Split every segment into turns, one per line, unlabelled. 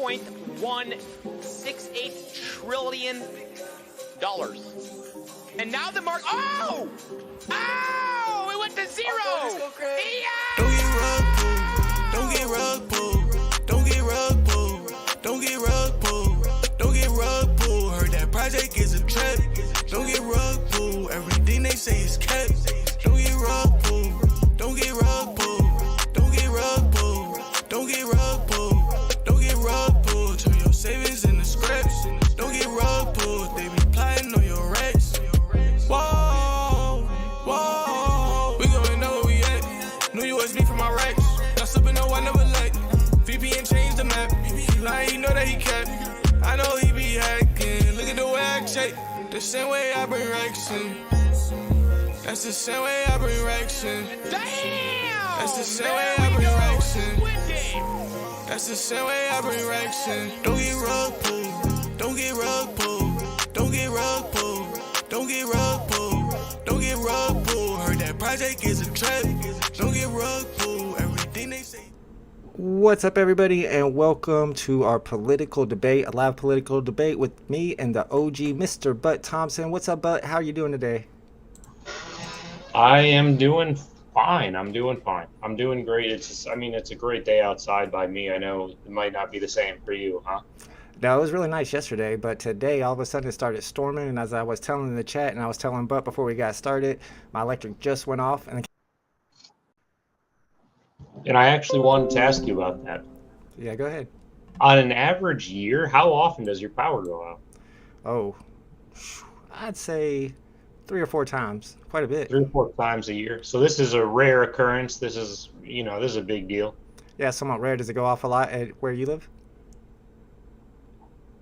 $1.168 trillion. And now the market, oh, it went to zero.
Don't get rug pulled. Don't get rug pulled. Don't get rug pulled. Don't get rug pulled. Heard that project is a trap. Don't get rug pulled. Everything they say is kept. Don't get rug pulled. Don't get rug pulled. Don't get rug pulled. Don't get rug pulled. Don't get rug pulled. Turn your savings into scraps. Don't get rug pulled. They be plotting on your racks. Whoa, whoa. We gon' know where we at. New USB for my racks. Not slipping, no, I never let. VPN changed the map. He lying, you know that he kept. I know he be hacking. Look at the way I shake. The same way I bring racks in. That's the same way I bring racks in.
Damn!
That's the same way I bring racks in. That's the same way I bring racks in. Don't get rug pulled. Don't get rug pulled. Don't get rug pulled. Don't get rug pulled. Don't get rug pulled. Heard that project is a trap. Don't get rug pulled. Everything they say.
What's up, everybody, and welcome to our political debate, a live political debate with me and the OG, Mr. Butt Thompson. What's up, Butt? How are you doing today?
I am doing fine. I'm doing great. It's just, it's a great day outside by me. I know it might not be the same for you, huh?
No, it was really nice yesterday, but today all of a sudden it started storming, and as I was telling in the chat, and I was telling Butt before we got started, my electric just went off. And
I actually wanted to ask you about that.
yeah, go ahead.
On an average year, how often does your power go out?
Oh, I'd say 3 or 4 times, quite a bit.
3 or 4 times a year. So this is a rare occurrence. This is a big deal.
Yeah, somewhat rare. Does it go off a lot at where you live?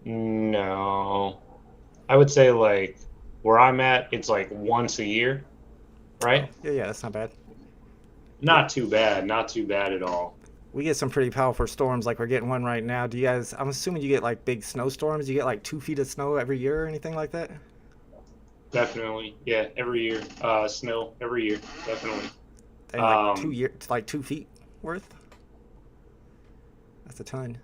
No. I would say, like, where I'm at, it's like once a year, right?
Yeah, that's not bad.
Not too bad at all.
We get some pretty powerful storms, like we're getting one right now. Do you guys, I'm assuming you get like big snowstorms. You get like 2 feet of snow every year or anything like that?
Definitely. Yeah, every year. Snow every year, definitely.
And like 2 years, like 2 feet worth? That's a ton.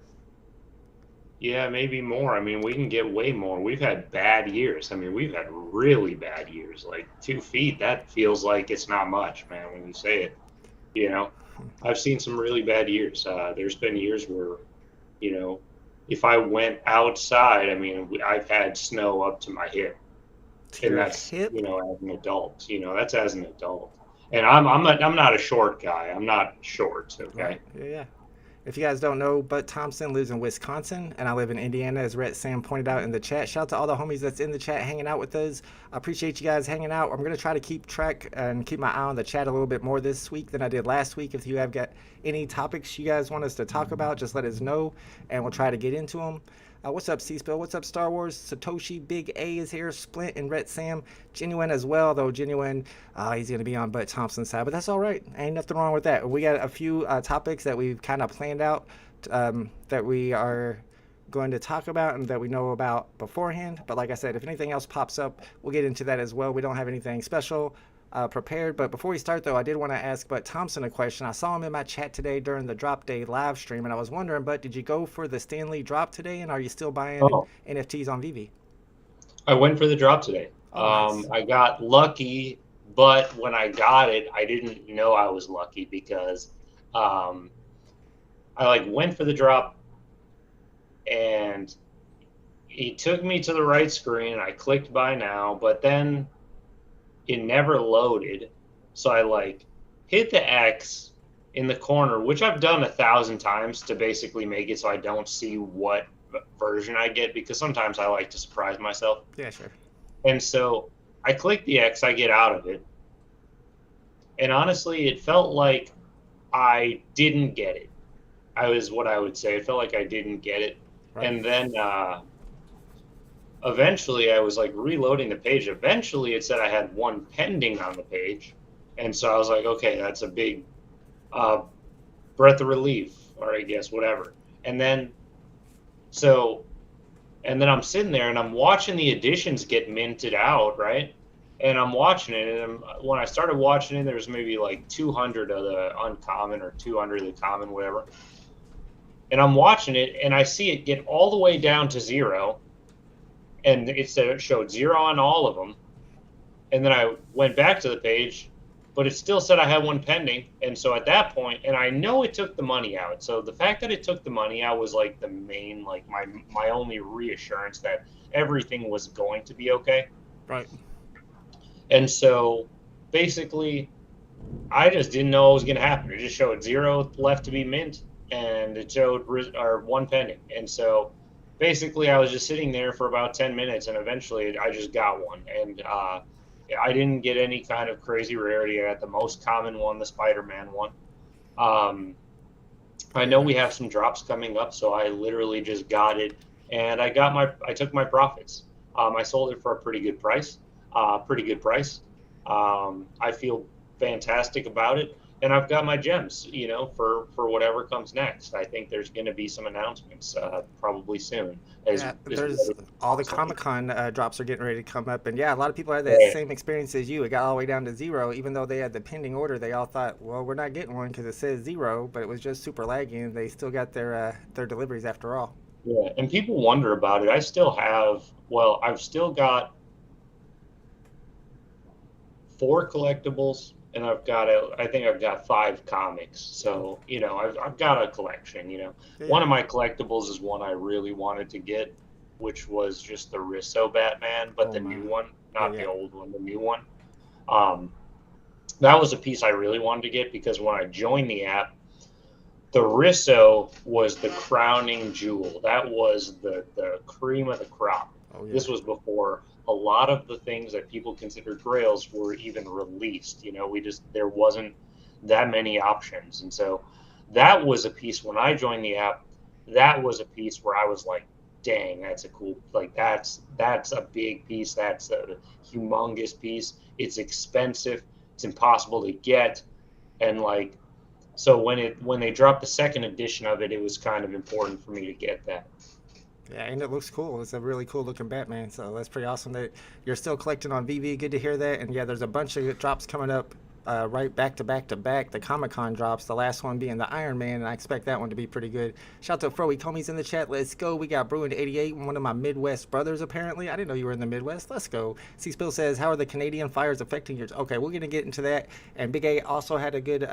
Yeah, maybe more. We can get way more. We've had bad years. We've had really bad years. Like 2 feet, that feels like it's not much, man, when you say it. I've seen some really bad years. There's been years where, if I went outside, I've had snow up to my hip. And that's,
hip?
As an adult, that's as an adult. And I'm not a short guy. I'm not short, okay?
Right. Yeah. If you guys don't know, Butt Thompson lives in Wisconsin, and I live in Indiana, as Rhett Sam pointed out in the chat. Shout out to all the homies that's in the chat hanging out with us. I appreciate you guys hanging out. I'm going to try to keep track and keep my eye on the chat a little bit more this week than I did last week. If you have got any topics you guys want us to talk about, just let us know, and we'll try to get into them. What's up, C-Spill? What's up, Star Wars? Satoshi, Big A is here. Splint and Rhett Sam. Genuine as well, though. Genuine, he's going to be on Butt Thompson's side, but that's all right. Ain't nothing wrong with that. We got a few topics that we've kind of planned out that we are going to talk about and that we know about beforehand. But like I said, if anything else pops up, we'll get into that as well. We don't have anything special prepared. But before we start, though, I did want to ask Butt Thompson a question. I saw him in my chat today during the Drop Day live stream, and I was wondering, Butt, did you go for the Stanley drop today, and are you still buying NFTs on VeVe?
I went for the drop today.
Nice.
I got lucky, but when I got it, I didn't know I was lucky because I went for the drop, and he took me to the right screen, and I clicked buy now, but then it never loaded. So I hit the X in the corner, which I've done 1,000 times to basically make it so I don't see what version I get, because sometimes I like to surprise myself.
Yeah, sure.
And so I click the X, I get out of it. And honestly, it felt like I didn't get it. What I would say. It felt like I didn't get it. Right. And then eventually I was reloading the page. Eventually it said I had one pending on the page. And so I was like, okay, that's a big breath of relief, or I guess whatever. And then I'm sitting there and I'm watching the editions get minted out, right? And I'm watching it, and when I started watching it, there was maybe 200 of the uncommon or 200 of the common, whatever. And I'm watching it, and I see it get all the way down to 0, and it said it showed 0 on all of them. And then I went back to the page, but it still said I had one pending. And so at that point, and I know it took the money out. So the fact that it took the money out was like the main, like my only reassurance that everything was going to be okay.
Right.
And so basically, I just didn't know what was going to happen. It just showed 0 left to be mint, and it showed one pending. And so basically, I was just sitting there for about 10 minutes, and eventually I just got one. And I didn't get any kind of crazy rarity. I got the most common one, the Spider-Man one. I know we have some drops coming up, so I literally just got it, and I took my profits. I sold it for a pretty good price. I feel fantastic about it, and I've got my gems, for whatever comes next. I think there's going to be some announcements probably soon.
There's all the Comic-Con drops are getting ready to come up, and a lot of people had that same experience as you. It got all the way down to 0, even though they had the pending order. They all thought, well, we're not getting one because it says 0, but it was just super laggy, and they still got their deliveries after all.
Yeah, and people wonder about it. I've still got 4 collectibles, and I think I've got 5 comics. So, I've got a collection,
Yeah.
One of my collectibles is one I really wanted to get, which was just the Risso Batman, but new one, not the old one, the new one. That was a piece I really wanted to get because when I joined the app, the Risso was the crowning jewel. That was the cream of the crop. Oh, yeah. This was before a lot of the things that people considered grails were even released. There wasn't that many options. And so that was a piece when I joined the app, that was a piece where I was like, dang, that's a cool, like that's a big piece. That's a humongous piece. It's expensive. It's impossible to get. And so when they dropped the second edition of it, it was kind of important for me to get that.
Yeah, and it looks cool. It's a really cool looking Batman, so that's pretty awesome that you're still collecting on VeVe. Good to hear that. And there's a bunch of drops coming up right back to back to back. The Comic-Con drops, the last one being the Iron Man, and I expect that one to be pretty good. Shout out to Froey Comey's in the chat. Let's go. We got Bruin88, one of my Midwest brothers, apparently. I didn't know you were in the Midwest. Let's go. C-Spill says, how are the Canadian fires affecting yours? Okay, we're going to get into that. And Big A also had a good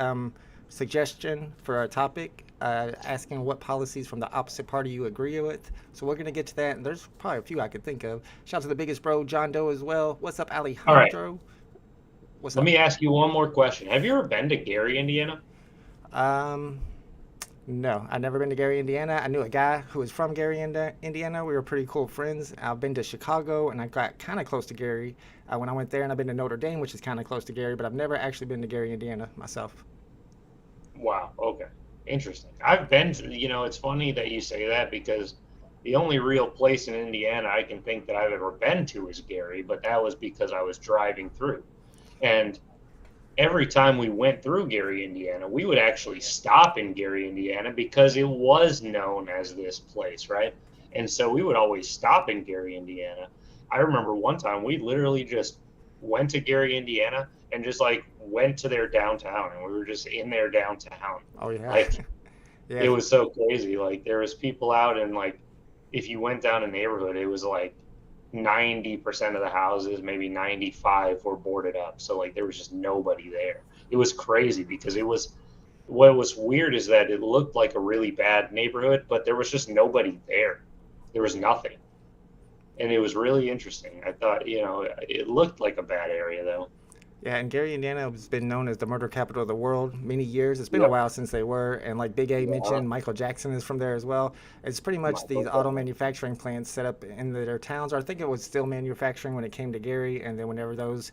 suggestion for a topic, asking what policies from the opposite party you agree with. So we're going to get to that, and there's probably a few I could think of. Shout out to the biggest bro, John Doe, as well. What's up, Alejandro?
All right. Let me ask you one more question. Have you ever been to Gary, Indiana?
No, I've never been to Gary, Indiana. I knew a guy who was from Gary, Indiana. We were pretty cool friends. I've been to Chicago, and I got kind of close to Gary when I went there, and I've been to Notre Dame, which is kind of close to Gary, but I've never actually been to Gary, Indiana myself.
Wow. Okay. Interesting. I've been to, it's funny that you say that because the only real place in Indiana I can think that I've ever been to is Gary, but that was because I was driving through. And every time we went through Gary, Indiana, we would actually stop in Gary, Indiana because it was known as this place, right? And so we would always stop in Gary, Indiana. I remember one time we literally just went to Gary, Indiana and just went to their downtown, and we were just in their downtown.
Oh yeah.
Yeah. It was so crazy. There was people out, and if you went down a neighborhood, it was 90% of the houses, maybe 95 were boarded up. So there was just nobody there. It was crazy because what was weird is that it looked like a really bad neighborhood, but there was just nobody there. There was nothing. And it was really interesting. I thought, it looked like a bad area though.
Yeah, and Gary, Indiana has been known as the murder capital of the world many years. It's been a while since they were. And like Big A mentioned, Michael Jackson is from there as well. It's pretty much these auto manufacturing plants set up in their towns. Or I think it was still manufacturing when it came to Gary. And then whenever those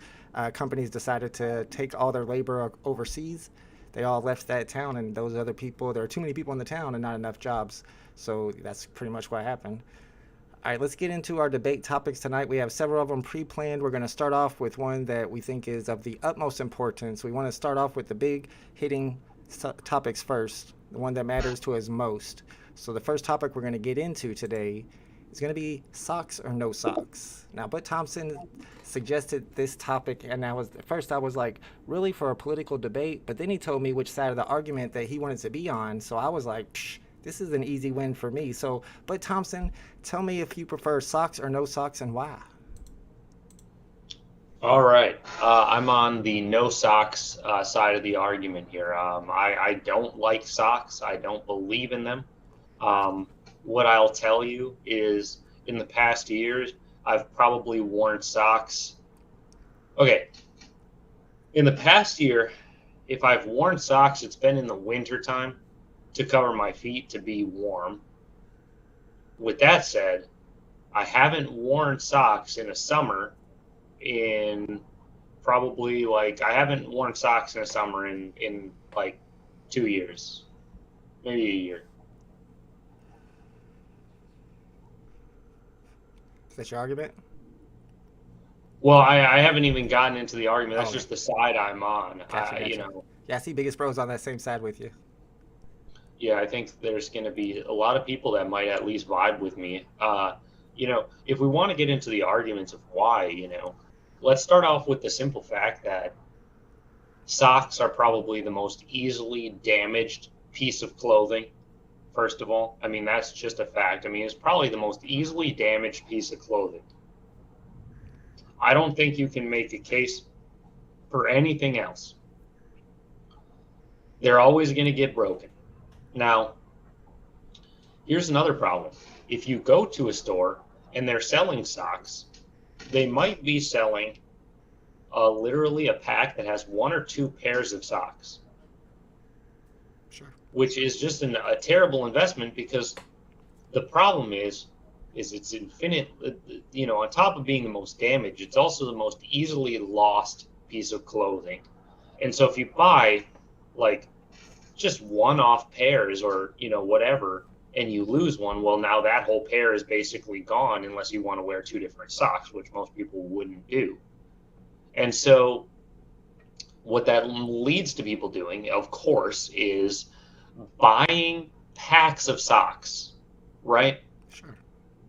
companies decided to take all their labor overseas, they all left that town. And those other people, there are too many people in the town and not enough jobs. So that's pretty much what happened. All right, let's get into our debate topics tonight. We have several of them pre-planned. We're going to start off with one that we think is of the utmost importance. We want to start off with the big hitting topics first, the one that matters to us most. So the first topic we're going to get into today is going to be socks or no socks. Now, Bud Thompson suggested this topic, and I was like, really, for a political debate? But then he told me which side of the argument that he wanted to be on. So I was like, This is an easy win for me. So, but Thompson, tell me if you prefer socks or no socks and why.
All right. I'm on the no socks side of the argument here. I don't like socks. I don't believe in them. What I'll tell you is in the past years, I've probably worn socks. Okay. In the past year, if I've worn socks, it's been in the winter time to cover my feet to be warm. With that said, I haven't worn socks in a summer in probably I haven't worn socks in a summer in like 2 years, maybe a year.
Is that your argument?
Well, I haven't even gotten into the argument. That's
Oh,
just the side I'm on.
Gotcha.
You know,
Yeah, I see Biggest Bro's on that same side with you.
yeah, I think there's going to be a lot of people that might at least vibe with me. You know, if we want to get into the arguments of why, you know, let's start off with the simple fact that socks are probably the most easily damaged piece of clothing. First of all, I mean, that's just a fact. I mean, it's probably the most easily damaged piece of clothing. I don't think you can make a case for anything else. They're always going to get broken. Now, here's another problem. If you go to a store and they're selling socks, they might be selling literally a pack that has 1 or 2 pairs of socks.
Sure.
Which is just a terrible investment because the problem is it's infinite. You know, on top of being the most damaged, it's also the most easily lost piece of clothing. And so if you buy like just one-off pairs or, you know, whatever, and you lose one, well, now that whole pair is basically gone unless you want to wear 2 different socks, which most people wouldn't do. And so what that leads to people doing, of course, is buying packs of socks, right?
Sure.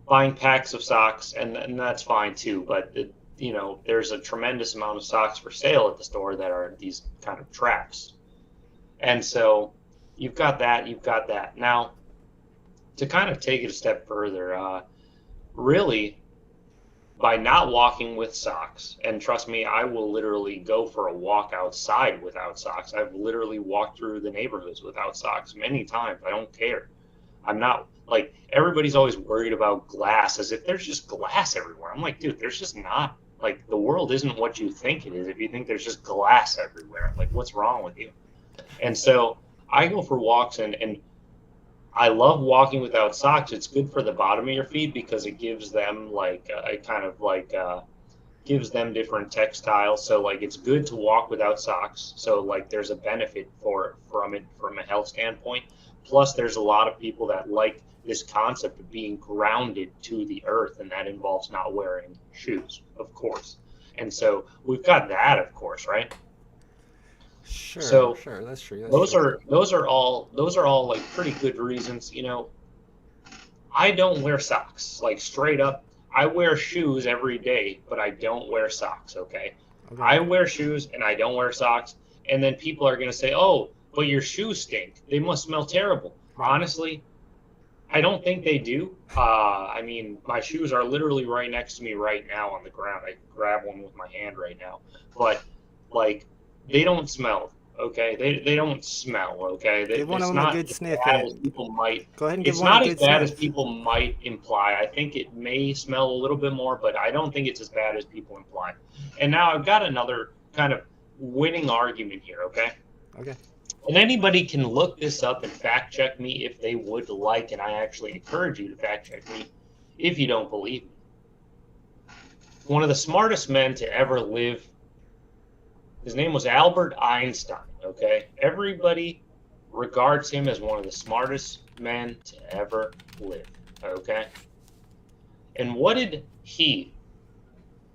Buying packs of socks, and that's fine too, but you know, there's a tremendous amount of socks for sale at the store that are these kind of traps. And so you've got that. Now, to kind of take it a step further, really, by not walking with socks, and trust me, I will literally go for a walk outside without socks. I've literally walked through the neighborhoods without socks many times. I don't care. I'm not, like, everybody's always worried about glass as if there's just glass everywhere. I'm like, dude, there's just not. Like, the world isn't what you think it is if you think there's just glass everywhere. Like, what's wrong with you? And so I go for walks, and I love walking without socks. It's good for the bottom of your feet because it gives them gives them different textiles. So like it's good to walk without socks. So like there's a benefit from it from a health standpoint. Plus there's a lot of people that like this concept of being grounded to the earth, and that involves not wearing shoes, of course. And so we've got that, of course, right?
Sure,
So
sure, that's true.
those are all like pretty good reasons. You know, I don't wear socks, like straight up. I wear shoes every day, but I don't wear socks. Okay, I wear shoes and I don't wear socks, and then people are gonna say, "Oh, but your shoes stink. They must smell terrible." Honestly, I don't think they do. I mean, my shoes are literally right next to me right now on the ground. I can grab one with my hand right now, but like. They don't smell, okay? They don't smell, okay?
Give one of them a good sniff.
People might.
Go ahead and give
it's
one
not
a good
as bad
sniff.
as people might imply. I think it may smell a little bit more, but I don't think it's as bad as people imply. And now I've got another kind of winning argument here, okay?
Okay.
And anybody can look this up and fact check me if they would like, and I actually encourage you to fact check me if you don't believe me. One of the smartest men to ever live. His name was Albert Einstein, okay? Everybody regards him as one of the smartest men to ever live, okay? And what did he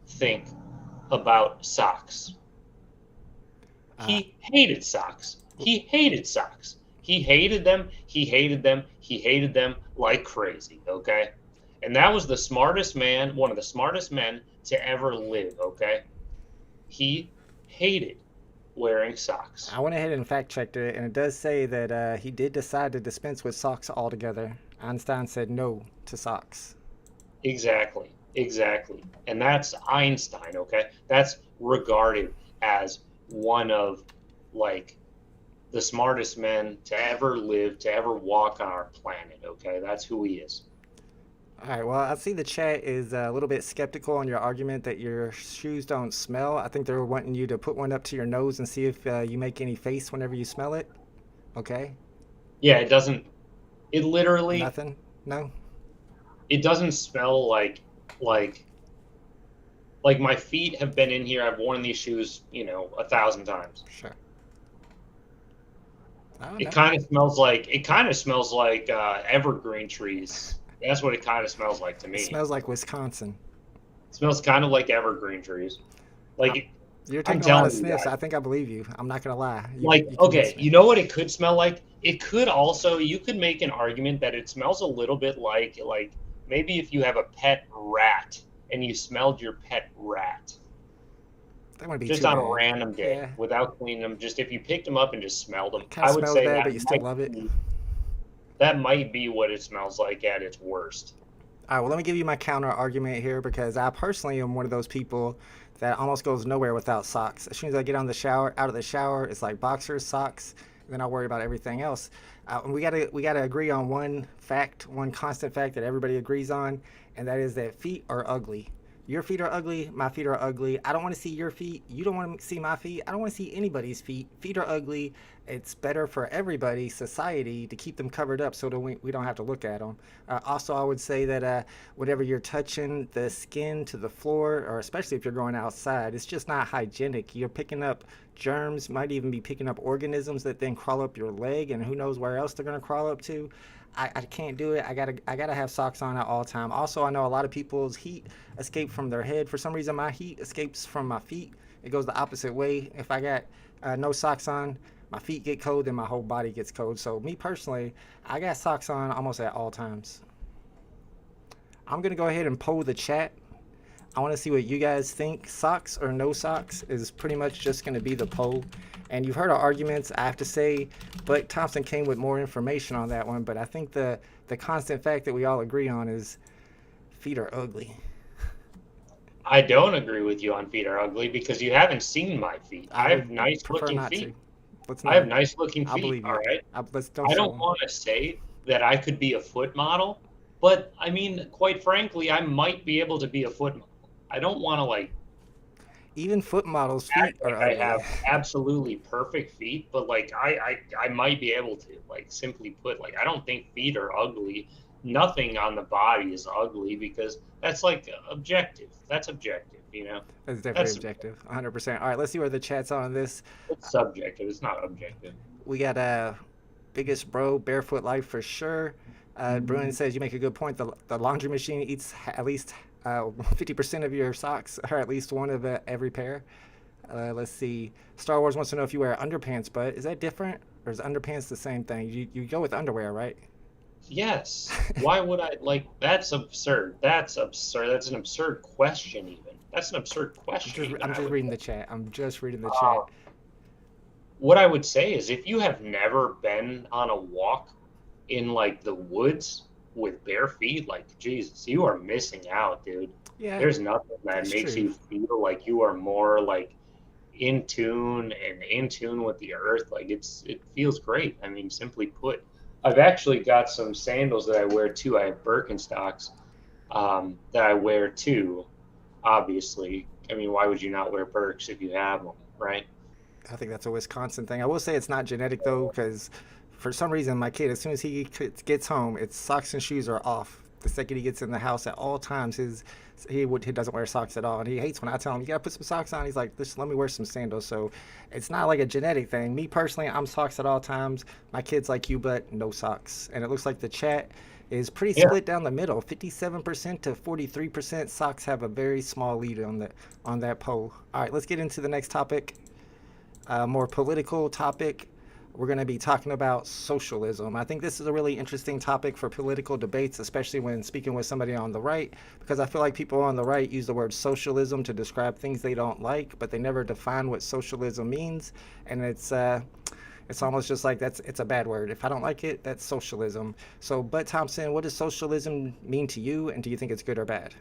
think about socks? He hated socks. He hated socks. He hated them. He hated them. He hated them like crazy, okay? And that was the smartest man, one of the smartest men to ever live, okay? He hated wearing socks.
I went ahead and fact checked it, and it does say that he did decide to dispense with socks altogether. Einstein said no to socks.
Exactly. And that's Einstein, okay? That's regarded as one of, like, the smartest men to ever live, to ever walk on our planet, okay? That's who he is.
All right, well, I see the chat is a little bit skeptical on your argument that your shoes don't smell. I think they're wanting you to put one up to your nose and see if you make any face whenever you smell it. Okay?
Yeah, it doesn't, it literally,
Nothing? No?
it doesn't smell like my feet have been in here. I've worn these shoes, 1,000 times.
Sure. Oh,
It
no.
kind of smells like evergreen trees. That's what it kind of smells like to me.
It smells like Wisconsin.
It smells kind of like evergreen trees. Like,
You're
I'm
taking a lot of
telling you
sniffs.
guys.
I think I believe you. I'm not going to lie.
like
You
okay,
convinced me.
you know what it could smell like? It could also, you could make an argument that it smells a little bit like maybe if you have a pet rat and you smelled your pet rat
That wouldn't be
just
too
on
bad.
a random day
Yeah.
without cleaning them, just if you picked them up and just smelled them,
Kind
I
of
would
smells
say
bad,
that
but you still
might
love it.
be- that might be what it smells like at its worst.
All right, well, let me give you my counter argument here because I personally am one of those people that almost goes nowhere without socks. As soon as I get out of the shower, it's like boxers, socks, and then I worry about everything else. And we gotta agree on one constant fact that everybody agrees on, and that is that feet are ugly. Your feet are ugly. My feet are ugly. I don't want to see your feet. You don't want to see my feet. I don't want to see anybody's feet. Feet are ugly. It's better for everybody, society, to keep them covered up so that we don't have to look at them. Also, I would say that whenever you're touching the skin to the floor, or especially if you're going outside, it's just not hygienic. You're picking up germs, might even be picking up organisms that then crawl up your leg, and who knows where else they're going to crawl up to. I can't do it. I gotta have socks on at all time. Also, I know a lot of people's heat escape from their head. For some reason, my heat escapes from my feet. It goes the opposite way. If I got no socks on, my feet get cold and my whole body gets cold. So me personally, I got socks on almost at all times. I'm gonna go ahead and poll the chat. I want to see what you guys think. Socks or no socks is pretty much just going to be the poll. And you've heard our arguments, I have to say, but Thompson came with more information on that one. But I think the constant fact that we all agree on is feet are ugly.
I don't agree with you on feet are ugly because you haven't seen my feet. I have nice looking feet. I have nice looking
I'll
feet.
believe you.
All right.
I
I don't want to say that I could be a foot model, but I mean, quite frankly, I might be able to be a foot model. I don't want to
even foot models' feet are
I
ugly.
have absolutely perfect feet, but I might be able to simply put, I don't think feet are ugly. Nothing on the body is ugly because that's objective. That's objective,
That's definitely objective, 100%. All right, let's see where the chat's on this.
It's subjective. It's not objective.
We got biggest bro, barefoot life for sure. Bruin says you make a good point. The laundry machine eats at least 50% of your socks, or at least one of every pair. Let's see. Star Wars wants to know if you wear underpants, but is that different, or is underpants the same thing? You go with underwear, right?
Yes. Why would I That's absurd. That's absurd. That's an absurd question. Even that's an absurd question.
I'm just reading the chat. I'm just reading the chat.
What I would say is, if you have never been on a walk in the woods with bare feet, Jesus, you are missing out, dude.
Yeah,
there's nothing that makes you feel like you are more in tune with the earth. It feels great. I mean, simply put, I've actually got some sandals that I wear too. I have Birkenstocks that I wear too. Obviously, I mean, why would you not wear Birks if you have them, right?
I think that's a Wisconsin thing. I will say it's not genetic though, because for some reason, my kid, as soon as he gets home, it's socks and shoes are off. The second he gets in the house, at all times, he doesn't wear socks at all, and he hates when I tell him you gotta put some socks on. He's like, just let me wear some sandals. So it's not like a genetic thing. Me personally, I'm socks at all times. My kid's like you, but no socks. And it looks like the chat is pretty split down the middle. 57% to 43%. Socks have a very small lead on that poll. All right, let's get into the next topic. More political topic. we're going to be talking about socialism. I think this is a really interesting topic for political debates, especially when speaking with somebody on the right, because I feel like people on the right use the word socialism to describe things they don't like, but they never define what socialism means, and it's almost just like it's a bad word. If I don't like it, that's socialism. So, Bud Thompson, what does socialism mean to you, and do you think it's good or bad?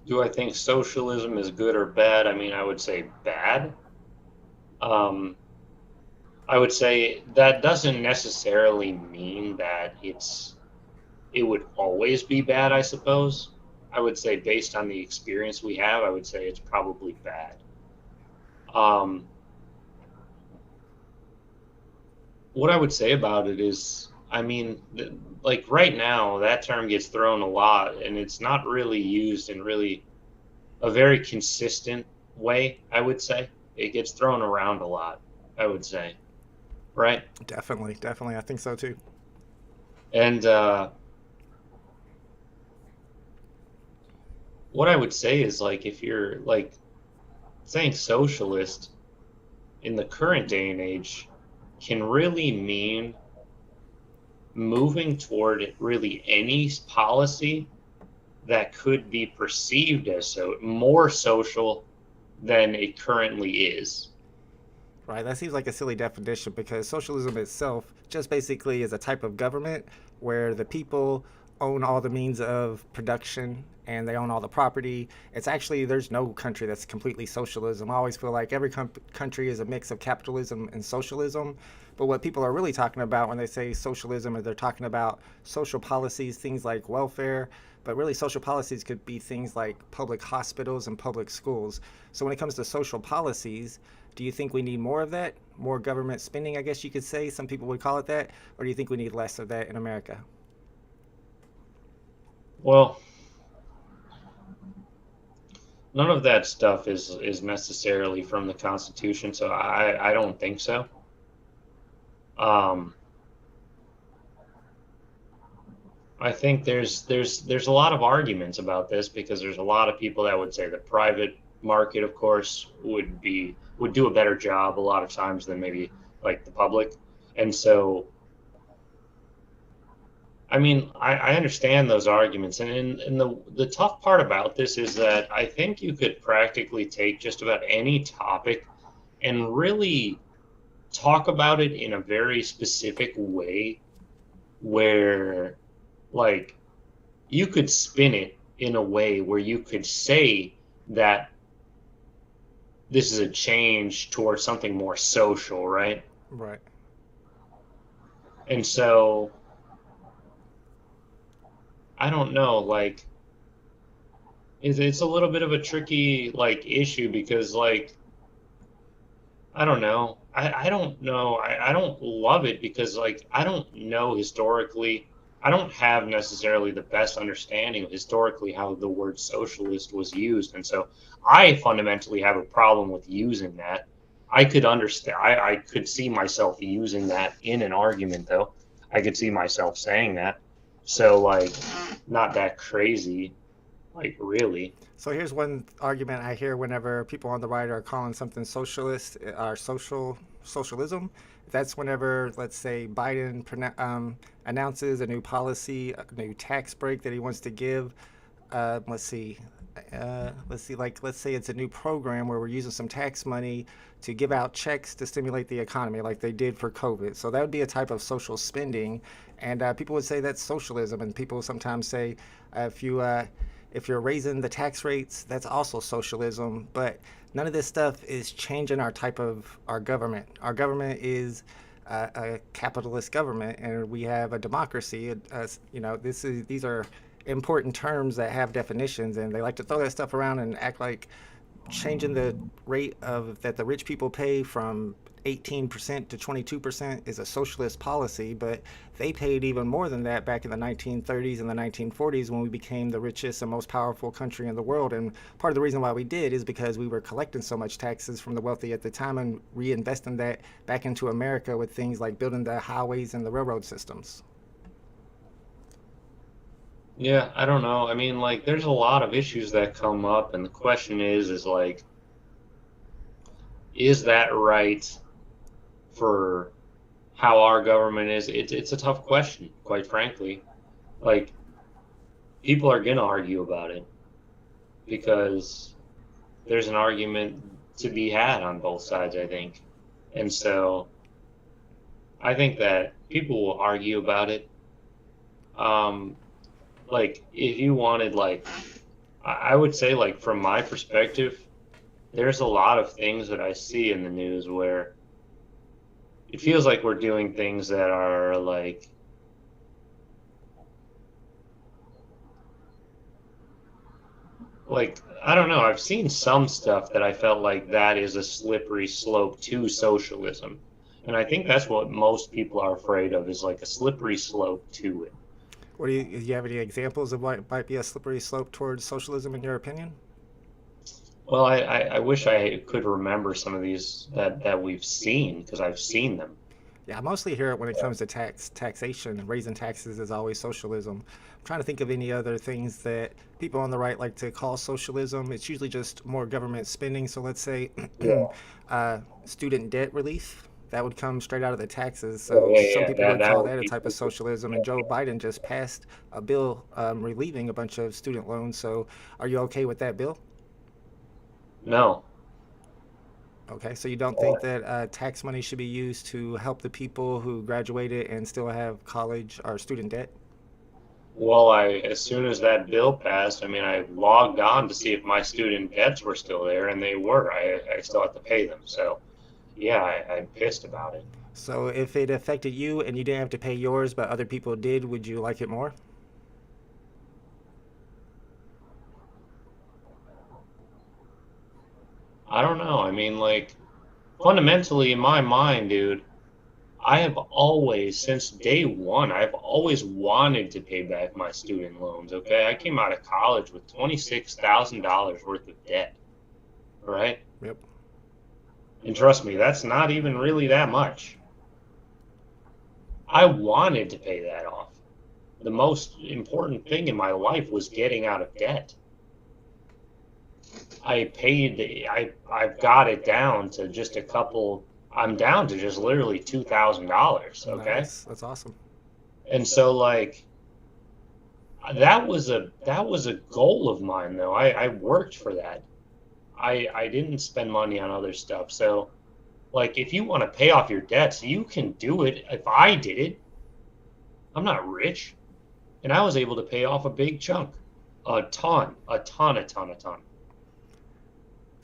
Do I think socialism is good or bad? I mean, I would say bad. I would say that doesn't necessarily mean that it would always be bad, I suppose. I would say based on the experience we have, I would say it's probably bad. What I would say about it is, I mean, like right now, that term gets thrown a lot, and it's not really used in really a very consistent way, I would say. It gets thrown around a lot, I would say. Right?
Definitely. I think so too.
And what I would say is, like, if you're like saying socialist in the current day and age can really mean moving toward really any policy that could be perceived as more social than it currently is.
Right, that seems like a silly definition because socialism itself just basically is a type of government where the people own all the means of production and they own all the property. It's actually, there's no country that's completely socialism. I always feel like every country is a mix of capitalism and socialism. But what people are really talking about when they say socialism is they're talking about social policies, things like welfare. But really, social policies could be things like public hospitals and public schools. So when it comes to social policies, do you think we need more of that? More government spending, I guess you could say. Some people would call it that. Or do you think we need less of that in America?
Well, none of that stuff is necessarily from the Constitution, so I don't think so. I think there's a lot of arguments about this because there's a lot of people that would say the private market, of course, would do a better job a lot of times than maybe like the public. And so, I mean, I understand those arguments. And the tough part about this is that I think you could practically take just about any topic and really talk about it in a very specific way where, like, you could spin it in a way where you could say that this is a change towards something more social, right?
Right.
And so, I don't know, like, it's a little bit of a tricky, like, issue because, like, I don't know. I don't know. I don't love it because, like, I don't know historically. I don't have necessarily the best understanding of historically how the word socialist was used. And so I fundamentally have a problem with using that. I could understand, I could see myself using that in an argument, though. I could see myself saying that. So, like, not that crazy, like, really.
So here's one argument I hear whenever people on the right are calling something socialist or socialism. That's whenever, let's say, Biden announces a new policy, a new tax break that he wants to give. Let's say it's a new program where we're using some tax money to give out checks to stimulate the economy like they did for COVID. So that would be a type of social spending. And people would say that's socialism. And people sometimes say if you're raising the tax rates, that's also socialism. But none of this stuff is changing our government. Our government is a capitalist government, and we have a democracy. These are important terms that have definitions, and they like to throw that stuff around and act like changing the rate that the rich people pay from 18% to 22% is a socialist policy, but they paid even more than that back in the 1930s and the 1940s when we became the richest and most powerful country in the world. And part of the reason why we did is because we were collecting so much taxes from the wealthy at the time and reinvesting that back into America with things like building the highways and the railroad systems.
Yeah, I don't know. I mean, like, there's a lot of issues that come up, and the question is like, is that right for how our government is? It's a tough question, quite frankly. Like, people are going to argue about it because there's an argument to be had on both sides, I think. And so I think that people will argue about it. Like, if you wanted, like, I would say, like, from my perspective, there's a lot of things that I see in the news where it feels like we're doing things that are, like, I don't know, I've seen some stuff that I felt like that is a slippery slope to socialism. And I think that's what most people are afraid of, is like a slippery slope to it.
What do you have any examples of what might be a slippery slope towards socialism in your opinion?
Well, I wish I could remember some of these that we've seen, because I've seen them.
Yeah, I mostly hear it when it comes to taxation. Raising taxes is always socialism. I'm trying to think of any other things that people on the right like to call socialism. It's usually just more government spending. So let's say student debt relief. That would come straight out of the taxes. So some
Yeah,
people would
that
call
would
that a
be.
type of socialism. And Joe Biden just passed a bill relieving a bunch of student loans. So are you okay with that bill?
No.
Okay, so you don't think that tax money should be used to help the people who graduated and still have college or student debt?
Well, as soon as that bill passed, I mean, I logged on to see if my student debts were still there, and they were. I still have to pay them. So, yeah, I'm pissed about it.
So if it affected you and you didn't have to pay yours, but other people did, would you like it more?
I don't know. I mean, like, fundamentally, in my mind, dude, I have always, since day one, I've always wanted to pay back my student loans, okay? I came out of college with $26,000 worth of debt, right?
Yep.
And trust me, that's not even really that much. I wanted to pay that off. The most important thing in my life was getting out of debt. I've got it down to just a couple. I'm down to just literally $2,000. Okay.
Nice. That's awesome.
And so, like, that was a goal of mine, though. I worked for that. I didn't spend money on other stuff. So, like, if you want to pay off your debts, you can do it. If I did it, I'm not rich, and I was able to pay off a big chunk, a ton.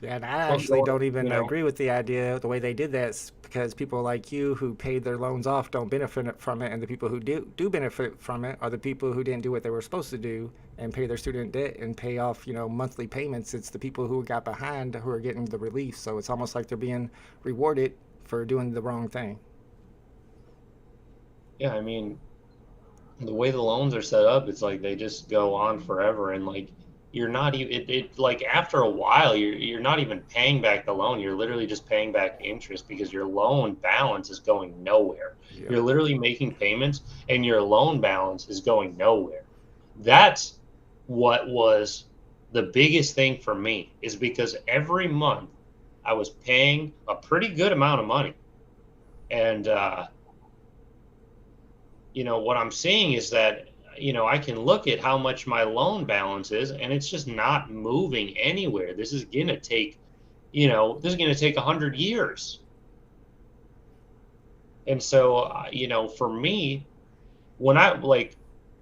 Yeah, and I
Well,
actually don't
you
even
know,
agree with the idea, the way they did that, because people like you who paid their loans off don't benefit from it, and the people who do benefit from it are the people who didn't do what they were supposed to do and pay their student debt and pay off, monthly payments. It's the people who got behind who are getting the relief. So it's almost like they're being rewarded for doing the wrong thing.
yeah, I mean, the way the loans are set up, it's like they just go on forever, and like you're not even like after a while you're not even paying back the loan. You're literally just paying back interest because your loan balance is going nowhere.
Yeah.
You're literally making payments and your loan balance is going nowhere. That's what was the biggest thing for me, is because every month I was paying a pretty good amount of money. And what I'm seeing is that, I can look at how much my loan balance is, and it's just not moving anywhere. This is going to take, this is going to take 100 years. And so, for me, when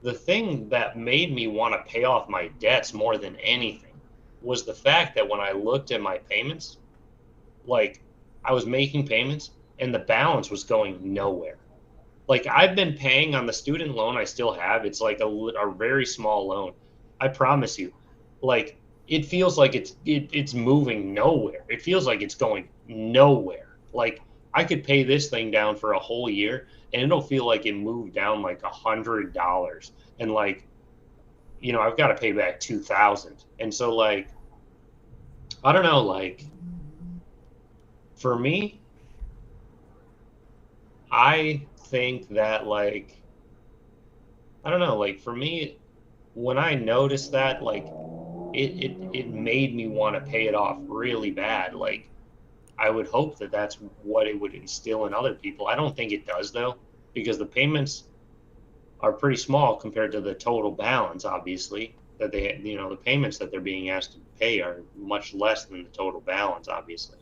the thing that made me want to pay off my debts more than anything was the fact that when I looked at my payments, like, I was making payments and the balance was going nowhere. Like, I've been paying on the student loan I still have. It's like a very small loan. I promise you, like, it feels like it's moving nowhere. It feels like it's going nowhere. Like, I could pay this thing down for a whole year and it'll feel like it moved down like $100. And like, I've got to pay back 2,000. And so, like, I don't know, like, for me, I think that, like, I don't know, like, for me, when I noticed that, like, it made me want to pay it off really bad. Like, I would hope that that's what it would instill in other people. I don't think it does, though, because the payments are pretty small compared to the total balance, obviously, that they, the payments that they're being asked to pay are much less than the total balance, obviously.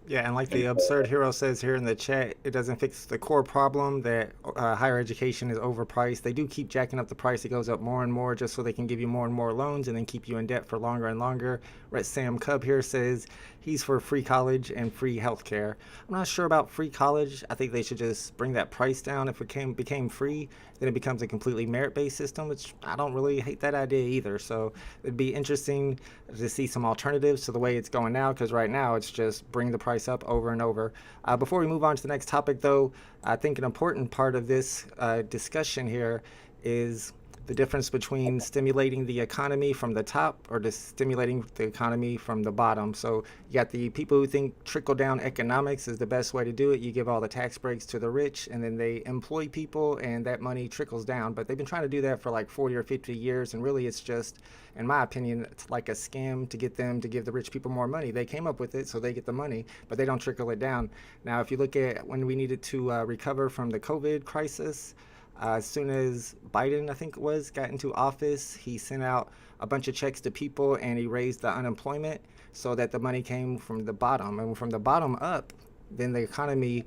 Yeah, and like the absurd hero says here in the chat, it doesn't fix the core problem that higher education is overpriced. They do keep jacking up the price. It goes up more and more just so they can give you more and more loans and then keep you in debt for longer and longer. Red Sam Cub here says he's for free college and free healthcare. I'm not sure about free college. I think they should just bring that price down. If it became free, then it becomes a completely merit-based system, which I don't really hate that idea either. So it'd be interesting to see some alternatives to the way it's going now, because right now it's just bring the price up over and over. Before we move on to the next topic, though, I think an important part of this discussion here is the difference between stimulating the economy from the top or just stimulating the economy from the bottom. So you got the people who think trickle-down economics is the best way to do it. You give all the tax breaks to the rich, and then they employ people, and that money trickles down. But they've been trying to do that for like 40 or 50 years, and really it's just, in my opinion, it's like a scam to get them to give the rich people more money. They came up with it, so they get the money, but they don't trickle it down. Now, if you look at when we needed to recover from the COVID crisis, as soon as Biden, I think it was, got into office, he sent out a bunch of checks to people and he raised the unemployment so that the money came from the bottom. And from the bottom up, then the economy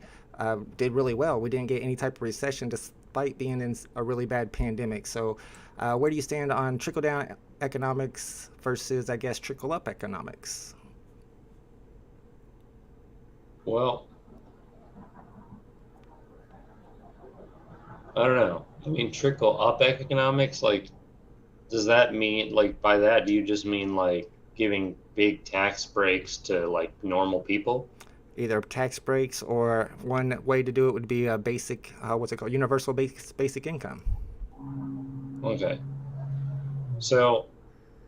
did really well. We didn't get any type of recession despite being in a really bad pandemic. So where do you stand on trickle-down economics versus, I guess, trickle-up economics?
Well, I don't know. I mean, trickle up economics, like, does that mean, like, by that, do you just mean, like, giving big tax breaks to, like, normal people?
Either tax breaks, or one way to do it would be a basic, what's it called, universal basic income.
Okay. So,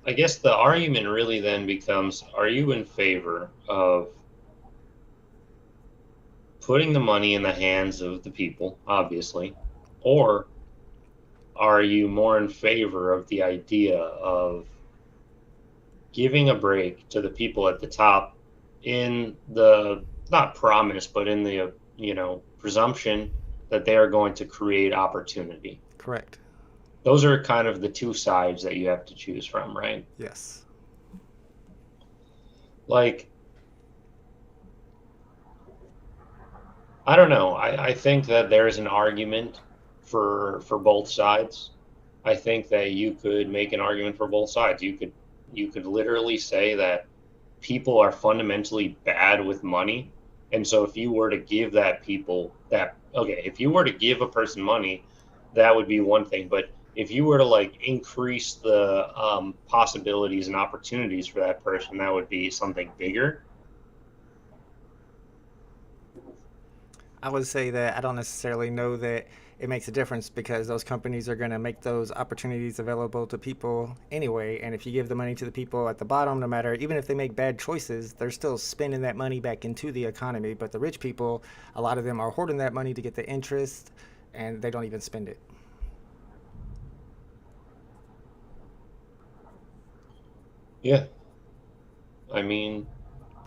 I guess the argument really then becomes, are you in favor of putting the money in the hands of the people, obviously, or are you more in favor of the idea of giving a break to the people at the top in the, not promise, but in the, presumption that they are going to create opportunity?
Correct.
Those are kind of the two sides that you have to choose from, right?
Yes.
Like, I don't know. I think that there's an argument for both sides. I think that you could make an argument for both sides. You could literally say that people are fundamentally bad with money, and so if you were to give if you were to give a person money, that would be one thing. But if you were to like increase the possibilities and opportunities for that person, that would be something bigger.
I would say that I don't necessarily know that it makes a difference, because those companies are going to make those opportunities available to people anyway. And if you give the money to the people at the bottom, no matter, even if they make bad choices, they're still spending that money back into the economy. But the rich people, a lot of them are hoarding that money to get the interest, and they don't even spend it.
Yeah. I mean,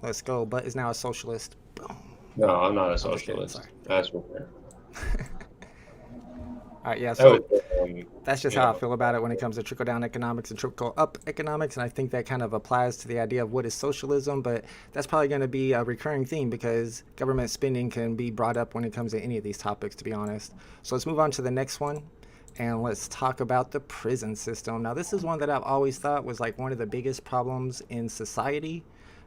Let's go. But is now a socialist. Boom.
no, I'm not a
I'm just kidding,
socialist.
sorry.
That's for sure.
All right, yeah,
That
so
was,
that's just how I feel about it when it comes to trickle-down economics and trickle-up economics, and I think that kind of applies to the idea of what is socialism, but that's probably going to be a recurring theme, because government spending can be brought up when it comes to any of these topics, to be honest. So let's move on to the next one, and let's talk about the prison system. Now, this is one that I've always thought was like one of the biggest problems in society.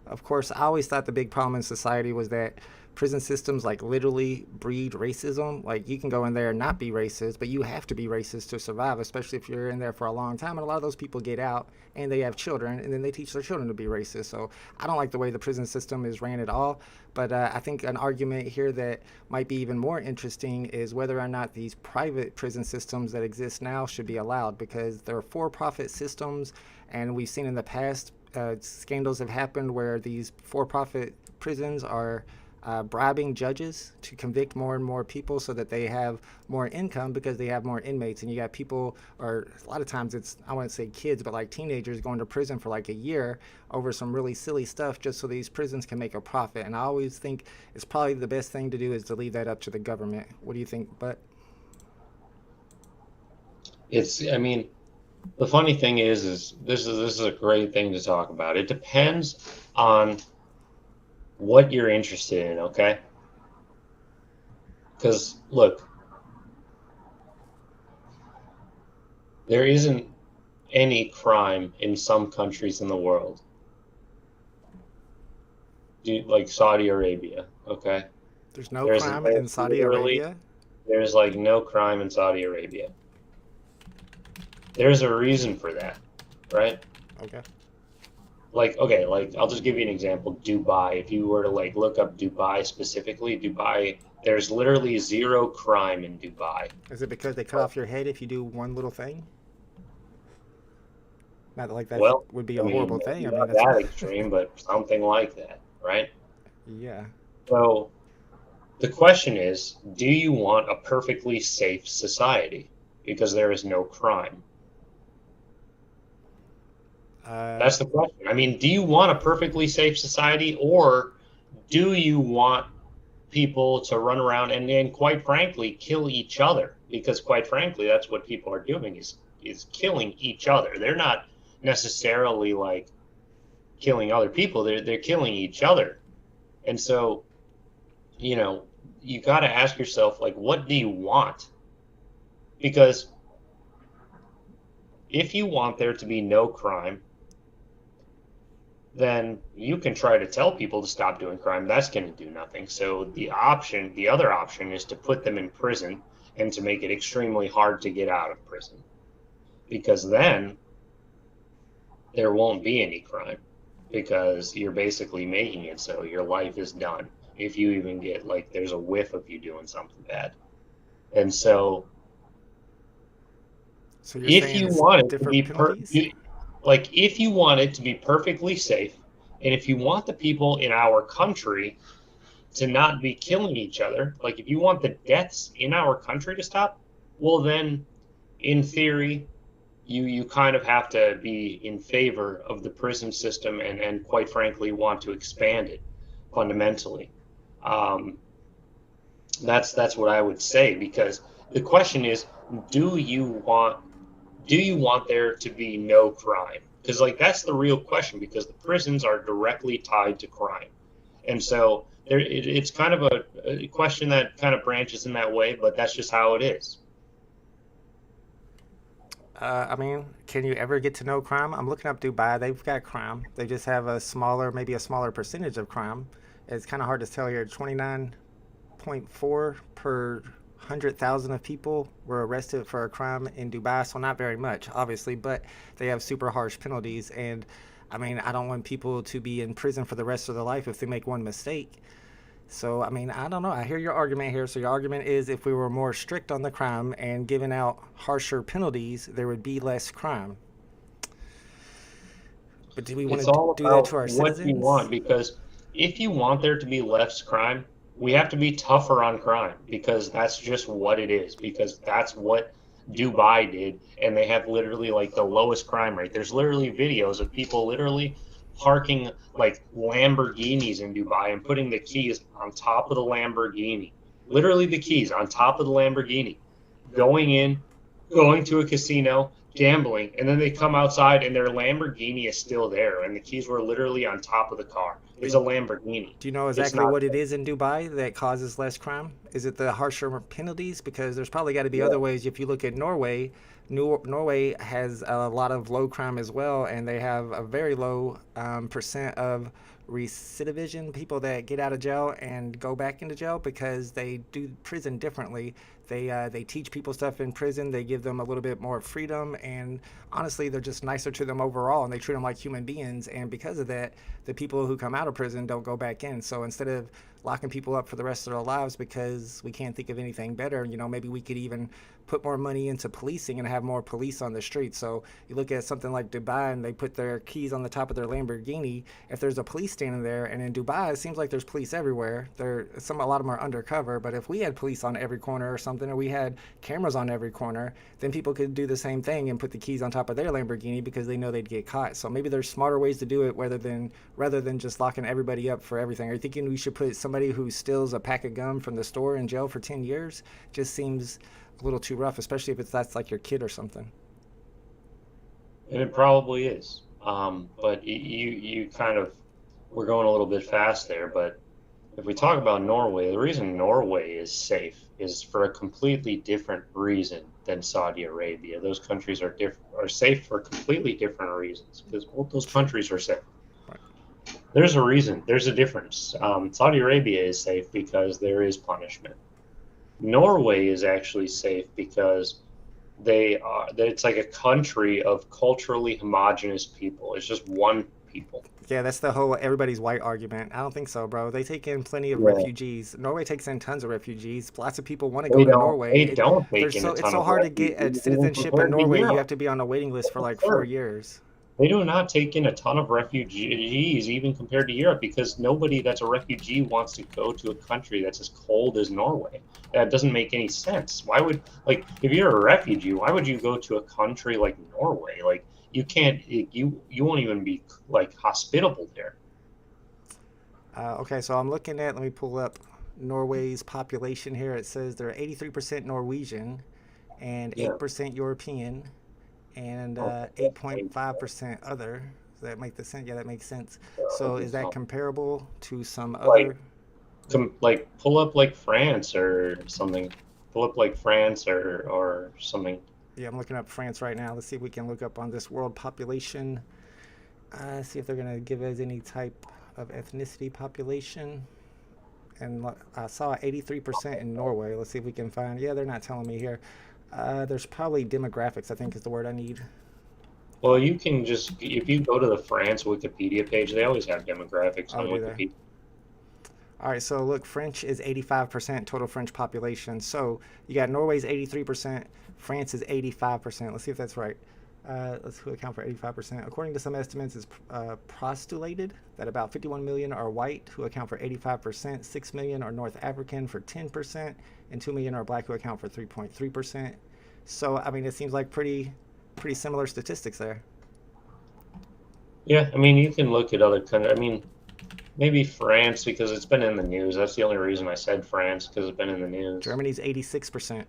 Of course, I always thought the big problem in society was that prison systems like literally breed racism. Like, you can go in there and not be racist, but you have to be racist to survive, especially if you're in there for a long time. And a lot of those people get out and they have children, and then they teach their children to be racist. So I don't like the way the prison system is ran at all. But I think an argument here that might be even more interesting is whether or not these private prison systems that exist now should be allowed, because they're for-profit systems, and we've seen in the past scandals have happened where these for-profit prisons are bribing judges to convict more and more people so that they have more income because they have more inmates. And you got people, or a lot of times it's, I wouldn't say kids, but like teenagers going to prison for like a year over some really silly stuff just so these prisons can make a profit. And I always think it's probably the best thing to do is to leave that up to the government. What do you think, Butt?
I mean, the funny thing is this is a great thing to talk about. It depends on what you're interested in, okay? Because look, there isn't any crime in some countries in the world, like Saudi Arabia, okay?
There's no crime in Saudi Arabia?
There's like no crime in Saudi Arabia. There's a reason for that, right?
Okay.
Like, okay, like I'll just give you an example. Dubai. If you were to like look up Dubai specifically, Dubai, there's literally zero crime in Dubai.
Is it because they cut off your head if you do one little thing? Not like that would be a horrible thing. I mean,
not that extreme, but something like that, right?
Yeah.
So the question is, do you want a perfectly safe society? Because there is no crime. That's the question. I mean, do you want a perfectly safe society, or do you want people to run around and quite frankly, kill each other? Because quite frankly, that's what people are doing is killing each other. They're not necessarily like killing other people. They're killing each other. And so, you know, you got to ask yourself, like, what do you want? Because if you want there to be no crime, then you can try to tell people to stop doing crime. That's going to do nothing. So the other option is to put them in prison and to make it extremely hard to get out of prison. Because then there won't be any crime, because you're basically making it so your life is done if you even get, like, there's a whiff of you doing something bad. And so if you want it to be if you want it to be perfectly safe, and if you want the people in our country to not be killing each other, like if you want the deaths in our country to stop, well then, in theory, you kind of have to be in favor of the prison system and quite frankly want to expand it fundamentally. That's what I would say, because the question is, do you want there to be no crime? Because like that's the real question, because the prisons are directly tied to crime. And so it's kind of a question that kind of branches in that way, but that's just how it is.
I mean, can you ever get to no crime? I'm looking up Dubai. They've got crime. They just have maybe a smaller percentage of crime. It's kind of hard to tell here. 29.4 per 100,000 of people were arrested for a crime in Dubai. So not very much, obviously, but they have super harsh penalties. And I mean, I don't want people to be in prison for the rest of their life if they make one mistake. So, I mean, I don't know. I hear your argument here. So your argument is if we were more strict on the crime and giving out harsher penalties, there would be less crime. But do we want to do that to our citizens?
What you want, because if you want there to be less crime, we have to be tougher on crime, because that's just what it is, because that's what Dubai did, and they have literally like the lowest crime rate. There's literally videos of people literally parking like Lamborghinis in Dubai and putting the keys on top of the Lamborghini, literally the keys on top of the Lamborghini, going to a casino, gambling, and then they come outside and their Lamborghini is still there and the keys were literally on top of the car. It's a Lamborghini.
Do you know exactly what it is in Dubai that causes less crime? Is it the harsher penalties? Because there's probably got to be other ways. If you look at Norway, Norway has a lot of low crime as well, and they have a very low percent of recidivism, people that get out of jail and go back into jail, because they do prison differently. They teach people stuff in prison. They give them a little bit more freedom, and honestly, they're just nicer to them overall, and they treat them like human beings. And because of that, the people who come out of prison don't go back in. So instead of locking people up for the rest of their lives because we can't think of anything better, you know, maybe we could even put more money into policing and have more police on the street. So you look at something like Dubai and they put their keys on the top of their Lamborghini. If there's a police standing there, and in Dubai it seems like there's police everywhere. A lot of them are undercover, but if we had police on every corner or something, or we had cameras on every corner, then people could do the same thing and put the keys on top of their Lamborghini because they know they'd get caught. So maybe there's smarter ways to do it rather than just locking everybody up for everything. Are you thinking we should put somebody who steals a pack of gum from the store in jail for 10 years? Just seems a little too rough, especially if that's like your kid or something.
And it probably is. But you kind of, we're going a little bit fast there. But if we talk about Norway, the reason Norway is safe is for a completely different reason than Saudi Arabia. Those countries are safe for completely different reasons, because both those countries are safe. There's a reason. There's a difference. Saudi Arabia is safe because there is punishment. Norway is actually safe because it's like a country of culturally homogenous people. It's just one people.
Yeah, that's the whole everybody's white argument. I don't think so, bro. They take in plenty of refugees. Norway takes in tons of refugees. Lots of people want to go to Norway.
They don't take in a ton
It's so hard to get a citizenship in Norway. You have to be on a waiting list for like 4 years.
They do not take in a ton of refugees, even compared to Europe, because nobody that's a refugee wants to go to a country that's as cold as Norway. That doesn't make any sense. Why would, like, if you're a refugee, why would you go to a country like Norway? Like, you can't, you won't even be, like, hospitable there.
Okay, so I'm looking at, let me pull up Norway's population here. It says they're 83% Norwegian and 8% European. And 8.5% other. Does that make the sense? Yeah, that makes sense. So is that comparable to some other?
Like pull up like France or something. Pull up like France or something.
Yeah, I'm looking up France right now. Let's see if we can look up on this world population. See if they're going to give us any type of ethnicity population. And I saw 83% in Norway. Let's see if we can find. Yeah, they're not telling me here. There's probably demographics, I think is the word I need.
Well, you can just, if you go to the France Wikipedia page, they always have demographics on Wikipedia.
All right, so look, French is 85% total French population. So you got Norway's 83%, France is 85%. Let's see if that's right. Let's account for 85%. According to some estimates, it's postulated that about 51 million are white, who account for 85%, 6 million are North African for 10%, and 2 million are black, who account for 3.3%. So, I mean, it seems like pretty similar statistics there.
Yeah, I mean, you can look at other countries. I mean, maybe France, because it's been in the news. That's the only reason I said France, because it's been in the news.
Germany's 86%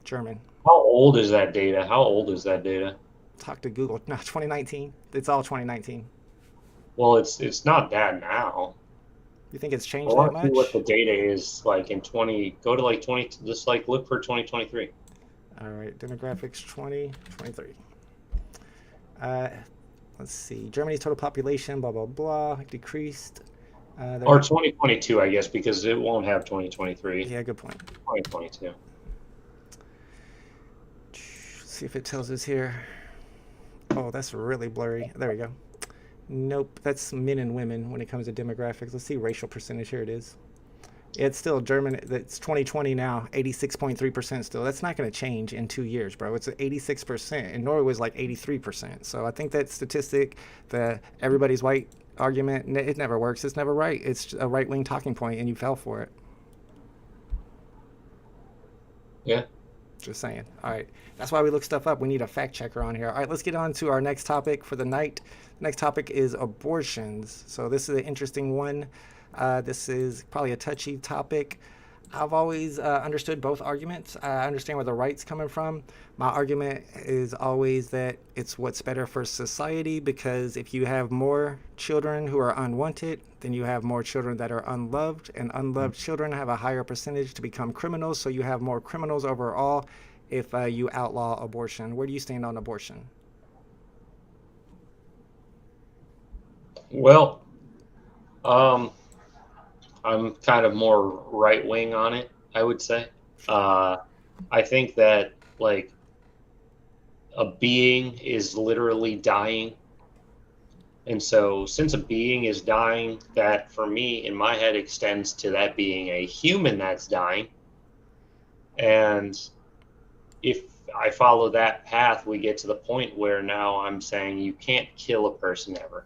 German.
How old is that data?
Talk to Google. No, 2019. It's all 2019.
Well, it's not that now.
You think it's changed that much?
See what the data is like in 20. Go to like 20. Just like look for 2023.
All right, demographics 2023. Let's see. Germany's total population, blah blah blah, decreased.
Or 2022, I guess, because it won't have 2023.
Yeah, good point.
2022.
Let's see if it tells us here. Oh, that's really blurry. There we go. Nope, that's men and women when it comes to demographics. Let's see racial percentage. Here it is. It's still German. It's 2020 now, 86.3% still. That's not going to change in 2 years, bro. It's 86%, and Norway was like 83%. So I think that statistic, the everybody's white argument, it never works. It's never right. It's a right-wing talking point, and you fell for it.
Yeah.
Just saying. All right. That's why we look stuff up. We need a fact checker on here. All right, let's get on to our next topic for the night. Next topic is abortions. So this is an interesting one. This is probably a touchy topic. I've always understood both arguments. I understand where the right's coming from. My argument is always that it's what's better for society, because if you have more children who are unwanted, then you have more children that are unloved, and unloved children have a higher percentage to become criminals, so you have more criminals overall if you outlaw abortion. Where do you stand on abortion?
Well, I'm kind of more right-wing on it, I would say. I think that, like, a being is literally dying. And so since a being is dying, that, for me, in my head, extends to that being a human that's dying. And if I follow that path, we get to the point where now I'm saying you can't kill a person ever.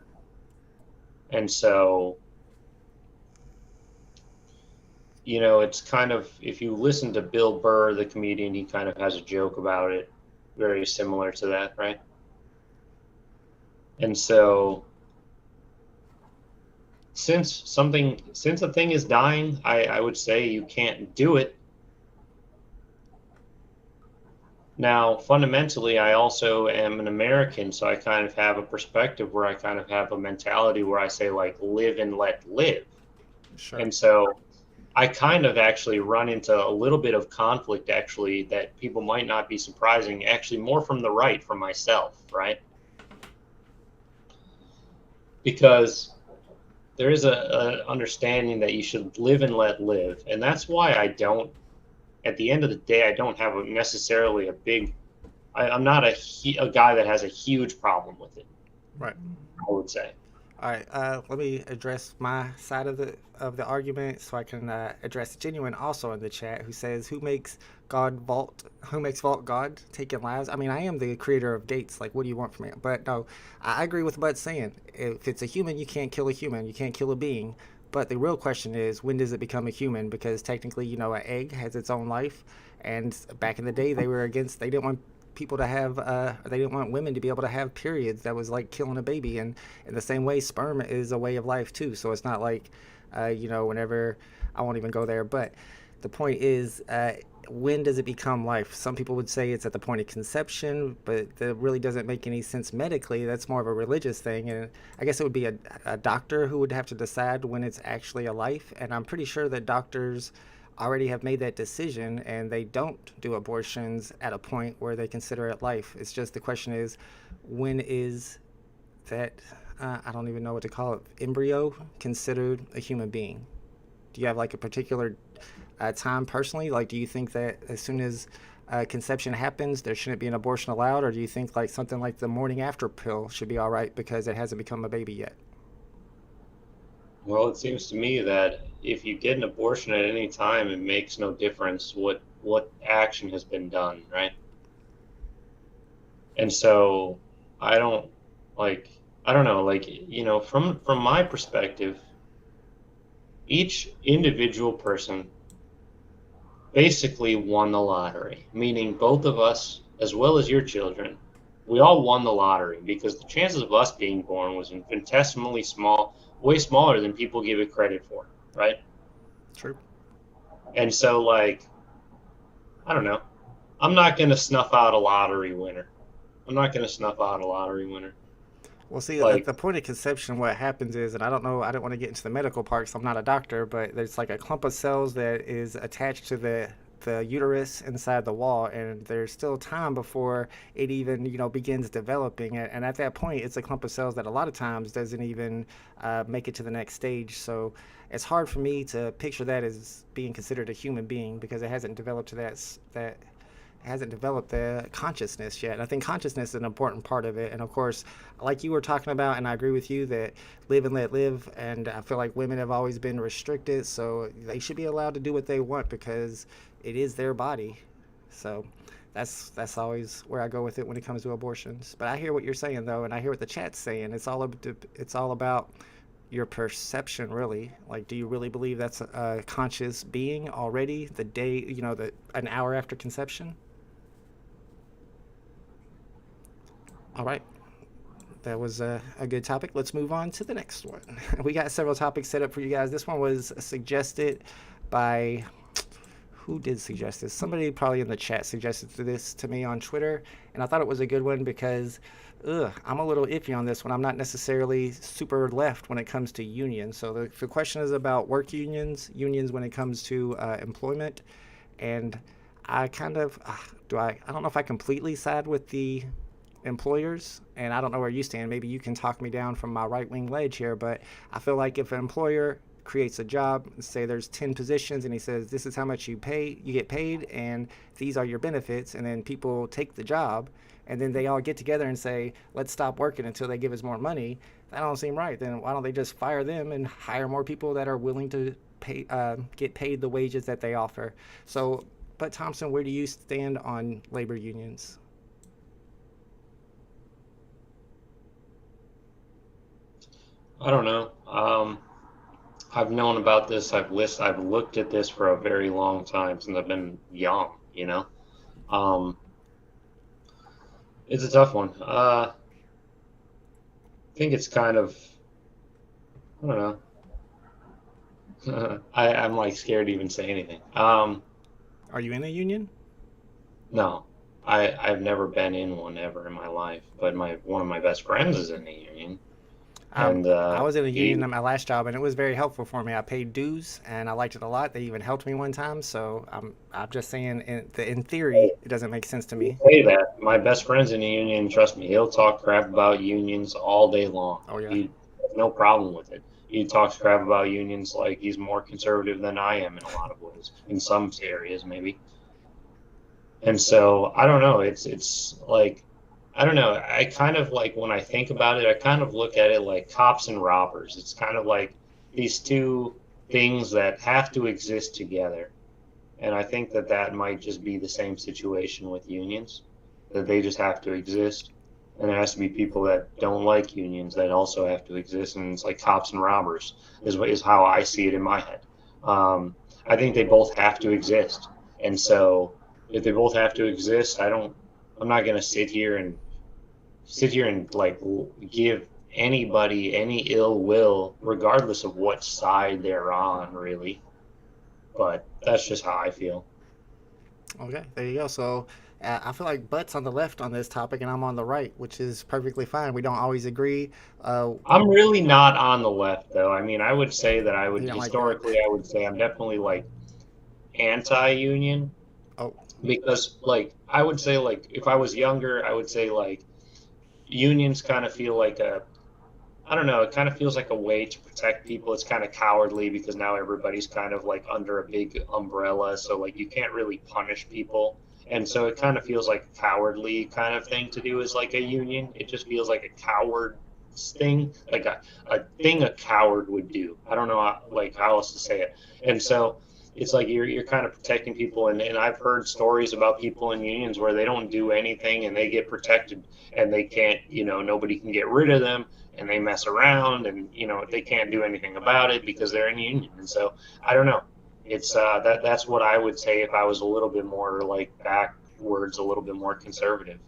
And so, you know, it's kind of, if you listen to Bill Burr, the comedian, he kind of has a joke about it, very similar to that, right? And so, since a thing is dying, I would say you can't do it. Now, fundamentally, I also am an American, so I kind of have a perspective where I kind of have a mentality where I say, like, live and let live.
Sure.
And so I kind of actually run into a little bit of conflict, actually, that people might not be surprising, actually more from the right, from myself, right? Because there is a understanding that you should live and let live. And that's why I don't, at the end of the day, I don't have necessarily a big, I'm not a guy that has a huge problem with it.
Right.
I would say.
All right, let me address my side of the argument, so I can address Genuine also in the chat, who says, "Who makes vault God taking lives?" I mean, I am the creator of Gates. Like, what do you want from me? But no, I agree with Bud saying, if it's a human, you can't kill a human. You can't kill a being. But the real question is, when does it become a human? Because technically, you know, an egg has its own life, and back in the day, they didn't want people to have they didn't want women to be able to have periods. That was like killing a baby. And in the same way, sperm is a way of life too, so it's not like you know, whenever, I won't even go there. But the point is, when does it become life? Some people would say it's at the point of conception, but that really doesn't make any sense medically. That's more of a religious thing, and I guess it would be a doctor who would have to decide when it's actually a life. And I'm pretty sure that doctors already have made that decision, and they don't do abortions at a point where they consider it life. It's just, the question is, when is that I don't even know what to call it, embryo considered a human being? Do you have like a particular time personally? Like, do you think that as soon as conception happens, there shouldn't be an abortion allowed, or do you think like something like the morning after pill should be all right because it hasn't become a baby yet?
Well, it seems to me that if you get an abortion at any time, it makes no difference what action has been done, right? And so I don't know, like, you know, from my perspective, each individual person basically won the lottery, meaning both of us, as well as your children, we all won the lottery, because the chances of us being born was infinitesimally small, way smaller than people give it credit for, right?
True.
And so, like, I don't know. I'm not going to snuff out a lottery winner.
Well, see,
Like,
at the point of conception, what happens is, and I don't know, I don't want to get into the medical part because I'm not a doctor, but there's like a clump of cells that is attached to the uterus inside the wall, and there's still time before it even, you know, begins developing. And at that point, it's a clump of cells that a lot of times doesn't even make it to the next stage. So it's hard for me to picture that as being considered a human being, because it hasn't developed to that hasn't developed the consciousness yet. And I think consciousness is an important part of it. And of course, like you were talking about, and I agree with you, that live and let live. And I feel like women have always been restricted, so they should be allowed to do what they want because it is their body. So that's always where I go with it when it comes to abortions. But I hear what you're saying though, and I hear what the chat's saying. It's all about your perception, really. Like, do you really believe that's a conscious being already the day, you know, an hour after conception? All right, that was a good topic. Let's move on to the next one. We got several topics set up for you guys. This one was suggested by, who did suggest this? Somebody probably in the chat suggested this to me on Twitter, and I thought it was a good one because I'm a little iffy on this one. I'm not necessarily super left when it comes to unions. So the question is about work unions when it comes to employment, and I kind of I don't know if I completely side with the employers, and I don't know where you stand. Maybe you can talk me down from my right-wing ledge here, but I feel like if an employer creates a job, say there's 10 positions, and he says this is how much you get paid, and these are your benefits, and then people take the job, and then they all get together and say, let's stop working until they give us more money, that don't seem right. Then why don't they just fire them and hire more people that are willing to get paid the wages that they offer? So But Thompson, where do you stand on labor unions?
I don't know. I've known about this. I've looked at this for a very long time since I've been young. It's a tough one. I think it's kind of, I don't know. I'm like scared to even say anything.
Are you in a union?
No, I've never been in one ever in my life. But one of my best friends is in a union, and
I was in a union at my last job, and it was very helpful for me. I paid dues, and I liked it a lot. They even helped me one time. So I'm just saying, in theory, it doesn't make sense to me.
Say that my best friend's in a union. Trust me, he'll talk crap about unions all day long.
Oh yeah.
He has no problem with it. He talks crap about unions like he's more conservative than I am in a lot of ways, in some areas maybe. And so I don't know. It's like, I don't know. I kind of like, when I think about it, I kind of look at it like cops and robbers. It's kind of like these two things that have to exist together. And I think that might just be the same situation with unions, that they just have to exist. And there has to be people that don't like unions that also have to exist. And it's like cops and robbers is how I see it in my head. I think they both have to exist. And so if they both have to exist, I'm not going to sit here and like give anybody any ill will, regardless of what side they're on, really. But that's just how I feel.
Okay, there you go. So I feel like Butt's on the left on this topic, and I'm on the right, which is perfectly fine. We don't always agree.
I'm really not on the left, though. I mean, I would say that I would,
You don't like
historically, I would say I'm definitely like anti-union.
Oh,
Because like I would say, like, if I was younger, I would say like unions kind of feel like I don't know, it kind of feels like a way to protect people. It's kind of cowardly because now everybody's kind of like under a big umbrella, so like you can't really punish people. And so it kind of feels like a cowardly kind of thing to do as like a union. It just feels like a coward thing, like a thing a coward would do. I don't know how else to say it. And so it's like you're kind of protecting people, and I've heard stories about people in unions where they don't do anything and they get protected, and they can't, nobody can get rid of them, and they mess around, and they can't do anything about it because they're in a union. And so I don't know. It's that's what I would say if I was a little bit more like backwards, a little bit more conservative.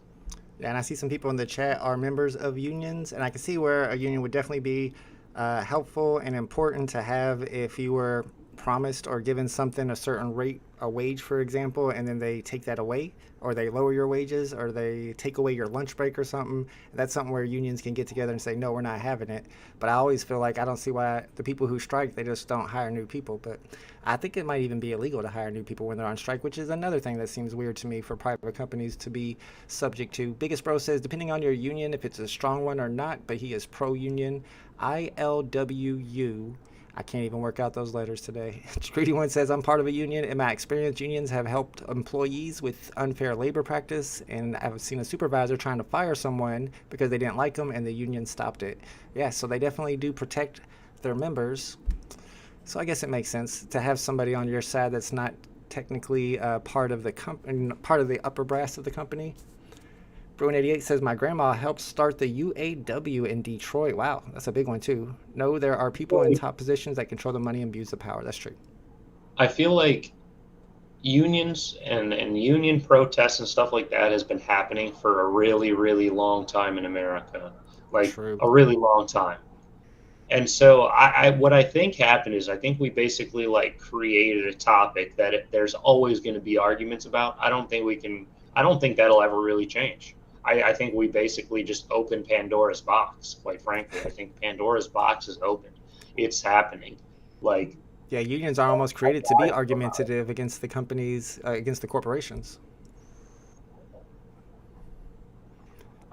yeah, and I see some people in the chat are members of unions, and I can see where a union would definitely be helpful and important to have if you were promised or given something a certain rate, a wage, for example, and then they take that away, or they lower your wages, or they take away your lunch break or something. That's something where unions can get together and say, no, we're not having it. But I always feel like I don't see why the people who strike, they just don't hire new people. But I think it might even be illegal to hire new people when they're on strike, which is another thing that seems weird to me for private companies to be subject to. Biggest Bro says, depending on your union, if it's a strong one or not, but he is pro-union. ILWU. I can't even work out those letters today. Greedy One says, I'm part of a union. In my experience, unions have helped employees with unfair labor practice, and I've seen a supervisor trying to fire someone because they didn't like them, and the union stopped it. Yeah, so they definitely do protect their members. So I guess it makes sense to have somebody on your side that's not technically part of the company, part of the upper brass of the company. Bruin88 says, my grandma helped start the UAW in Detroit. Wow, that's a big one too. No, there are people in top positions that control the money and abuse the power. That's true.
I feel like unions and union protests and stuff like that has been happening for a really, really long time in America. Like
True.
A really long time. And so what I think happened is I think we basically like created a topic that there's always going to be arguments about. I don't think that'll ever really change. I think we basically just opened Pandora's box, quite frankly. I think Pandora's box is open. It's happening. Like,
yeah, unions are almost created to be argumentative against the companies, against the corporations.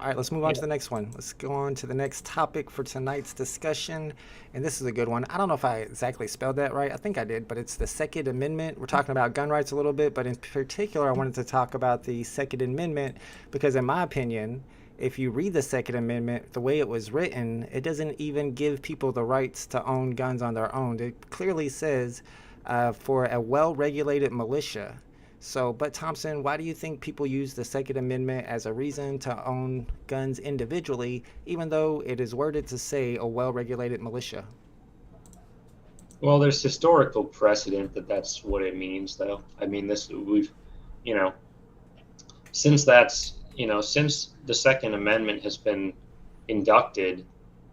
All right, let's move on to the next one. Let's go on to the next topic for tonight's discussion. And this is a good one. I don't know if I exactly spelled that right. I think I did, but it's the Second Amendment. We're talking about gun rights a little bit, but in particular, I wanted to talk about the Second Amendment because, in my opinion, if you read the Second Amendment, the way it was written, it doesn't even give people the rights to own guns on their own. It clearly says for a well-regulated militia So, but Thompson, why do you think people use the Second Amendment as a reason to own guns individually, even though it is worded to say a well-regulated militia?
Well, there's historical precedent that that's what it means, though. I mean, you know, since since the Second Amendment has been inducted,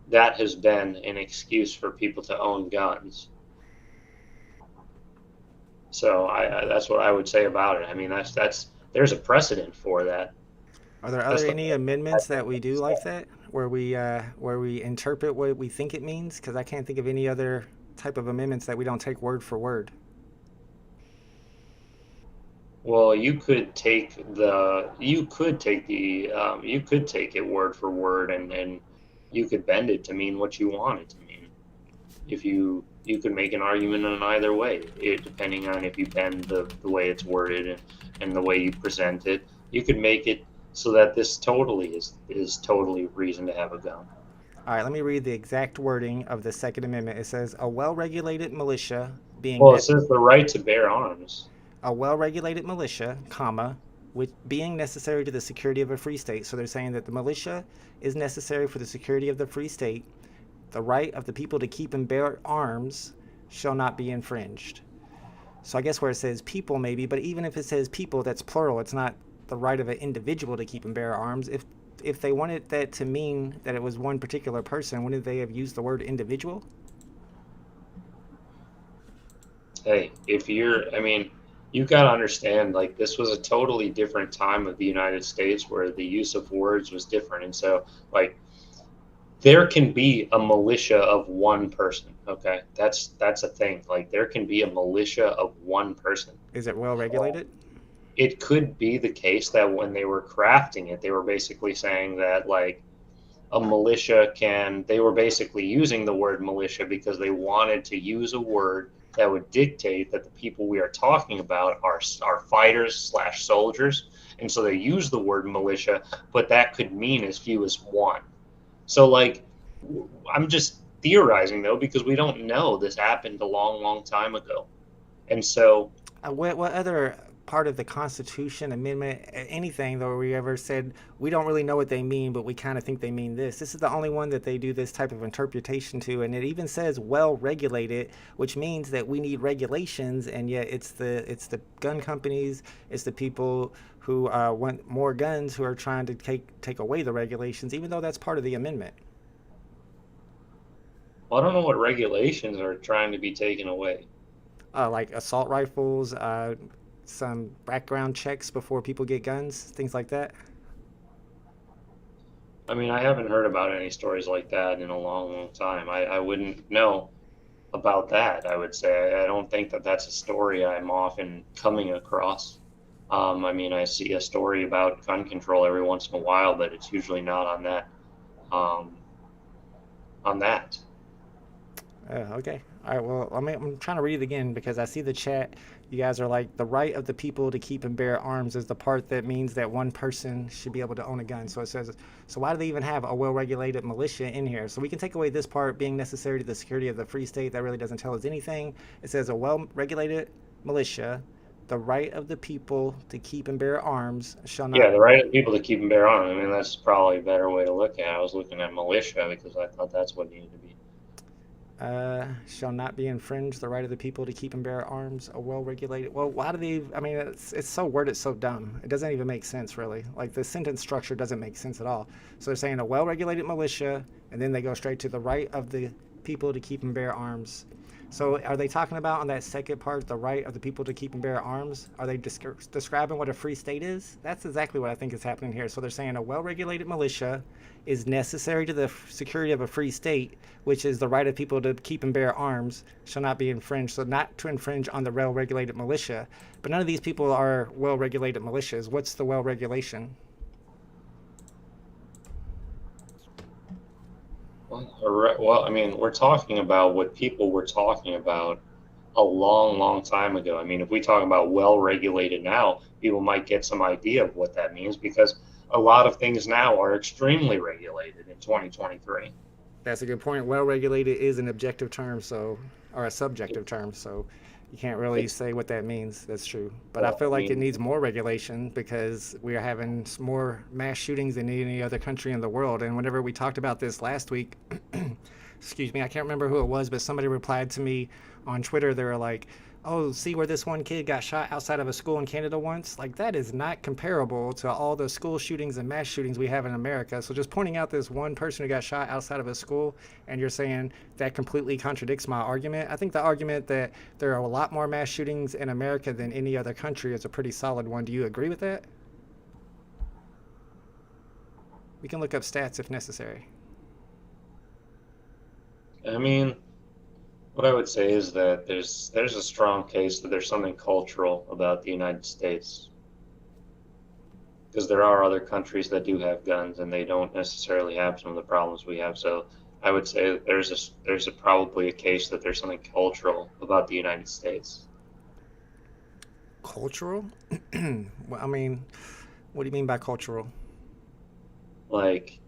that has been an excuse for people to own guns. So that's what I would say about it. I mean, there's a precedent for that.
Are there any amendments that we do like that, where we interpret what we think it means? Because I can't think of any other type of amendments that we don't take word for word.
Well, you could take it word for word, and you could bend it to mean what you want it to mean. If you could make an argument in either way, depending on if you bend the way it's worded and the way you present it. You could make it so that this totally is totally reason to have a gun.
All right, let me read the exact wording of the Second Amendment. It says, a well-regulated militia being...
Well, it says the right to bear arms.
A well-regulated militia, comma, with being necessary to the security of a free state. So they're saying that the militia is necessary for the security of the free state. The right of the people to keep and bear arms shall not be infringed. So I guess where it says people maybe, but even if it says people, that's plural. It's not the right of an individual to keep and bear arms. If they wanted that to mean that it was one particular person, wouldn't they have used the word individual?
Hey, you got to understand, like, this was a totally different time of the United States where the use of words was different. And so, like, there can be a militia of one person. Okay. That's a thing. Like, there can be a militia of one person.
Is it well regulated?
It could be the case that when they were crafting it, they were basically saying that, like, a militia they were basically using the word militia because they wanted to use a word that would dictate that the people we are talking about are fighters / soldiers. And so they use the word militia, but that could mean as few as one. So, like, I'm just theorizing, though, because we don't know. This happened a long, long time ago. And so...
What other part of the Constitution, amendment, anything, though, we ever said, we don't really know what they mean, but we kind of think they mean this? This is the only one that they do this type of interpretation to, and it even says well-regulated, which means that we need regulations, and yet it's the gun companies, it's the people who want more guns who are trying to take away the regulations, even though that's part of the amendment.
Well, I don't know what regulations are trying to be taken away.
Like assault rifles, some background checks before people get guns, things like that.
I mean, I haven't heard about any stories like that in a long, long time. I wouldn't know about that, I would say. I don't think that that's a story I'm often coming across. I mean, I see a story about gun control every once in a while, but it's usually not on that.
Okay. All right. Well, I'm trying to read it again because I see the chat. You guys are like, the right of the people to keep and bear arms is the part that means that one person should be able to own a gun. So it says, so why do they even have a well-regulated militia in here? So we can take away this part, being necessary to the security of the free state. That really doesn't tell us anything. It says a well-regulated militia, the right of the people to keep and bear arms shall not...
Yeah, the right of the people to keep and bear arms. I mean, that's probably a better way to look at it. I was looking at militia because I thought that's what needed to be.
Shall not be infringed, the right of the people to keep and bear arms, a well-regulated... Well, why do they... I mean, it's so worded so dumb. It doesn't even make sense, really. Like, the sentence structure doesn't make sense at all. So they're saying a well-regulated militia, and then they go straight to the right of the people to keep and bear arms. So are they talking about on that second part, the right of the people to keep and bear arms? Are they describing what a free state is? That's exactly what I think is happening here. So they're saying a well-regulated militia is necessary to the security of a free state, which is the right of people to keep and bear arms, shall not be infringed. So not to infringe on the well-regulated militia. But none of these people are well-regulated militias. What's the well-regulation?
Well, I mean, we're talking about what people were talking about a long, long time ago. I mean, if we talk about well-regulated now, people might get some idea of what that means, because a lot of things now are extremely regulated in 2023.
That's a good point. Well-regulated is an objective term, or a subjective term. So You can't really
It's,
say what that means. That's true. But I
well,
feel
I
like it
mean,
needs more regulation because we are having more mass shootings than any other country in the world. And whenever we talked about this last week, excuse me, I can't remember who it was, but somebody replied to me on Twitter. They were like, oh, see where this one kid got shot outside of a school in Canada once? Like, that is not comparable to all the school shootings and mass shootings we have in America. So just pointing out this one person who got shot outside of a school, and you're saying that completely contradicts my argument. I think the argument that there are a lot more mass shootings in America than any other country is a pretty solid one. Do you agree with that? We can look up stats if necessary.
I mean, what I would say is that there's a strong case that there's something cultural about the United States, because there are other countries that do have guns and they don't necessarily have some of the problems we have. So I would say that there's probably a case that there's something cultural about the United States.
Cultural? Well, I mean, what do you mean by cultural?
Like,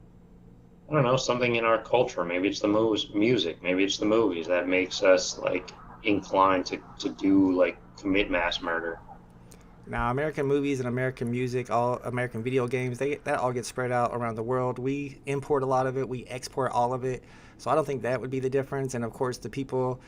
I don't know, something in our culture. Maybe it's the music. Maybe it's the movies that makes us like inclined to do like commit mass murder.
Now, American movies and American music, all American video games, that all gets spread out around the world. We import a lot of it, we export all of it. So I don't think that would be the difference. And of course, the people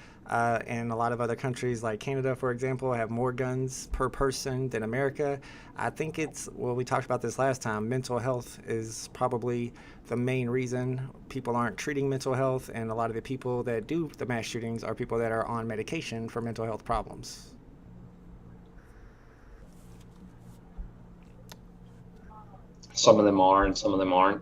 in a lot of other countries, like Canada, for example, have more guns per person than America. I think it's, well, we talked about this last time, mental health is probably the main reason people aren't treating mental health. And a lot of the people that do the mass shootings are people that are on medication for mental health problems.
Some of them are, and some of them aren't.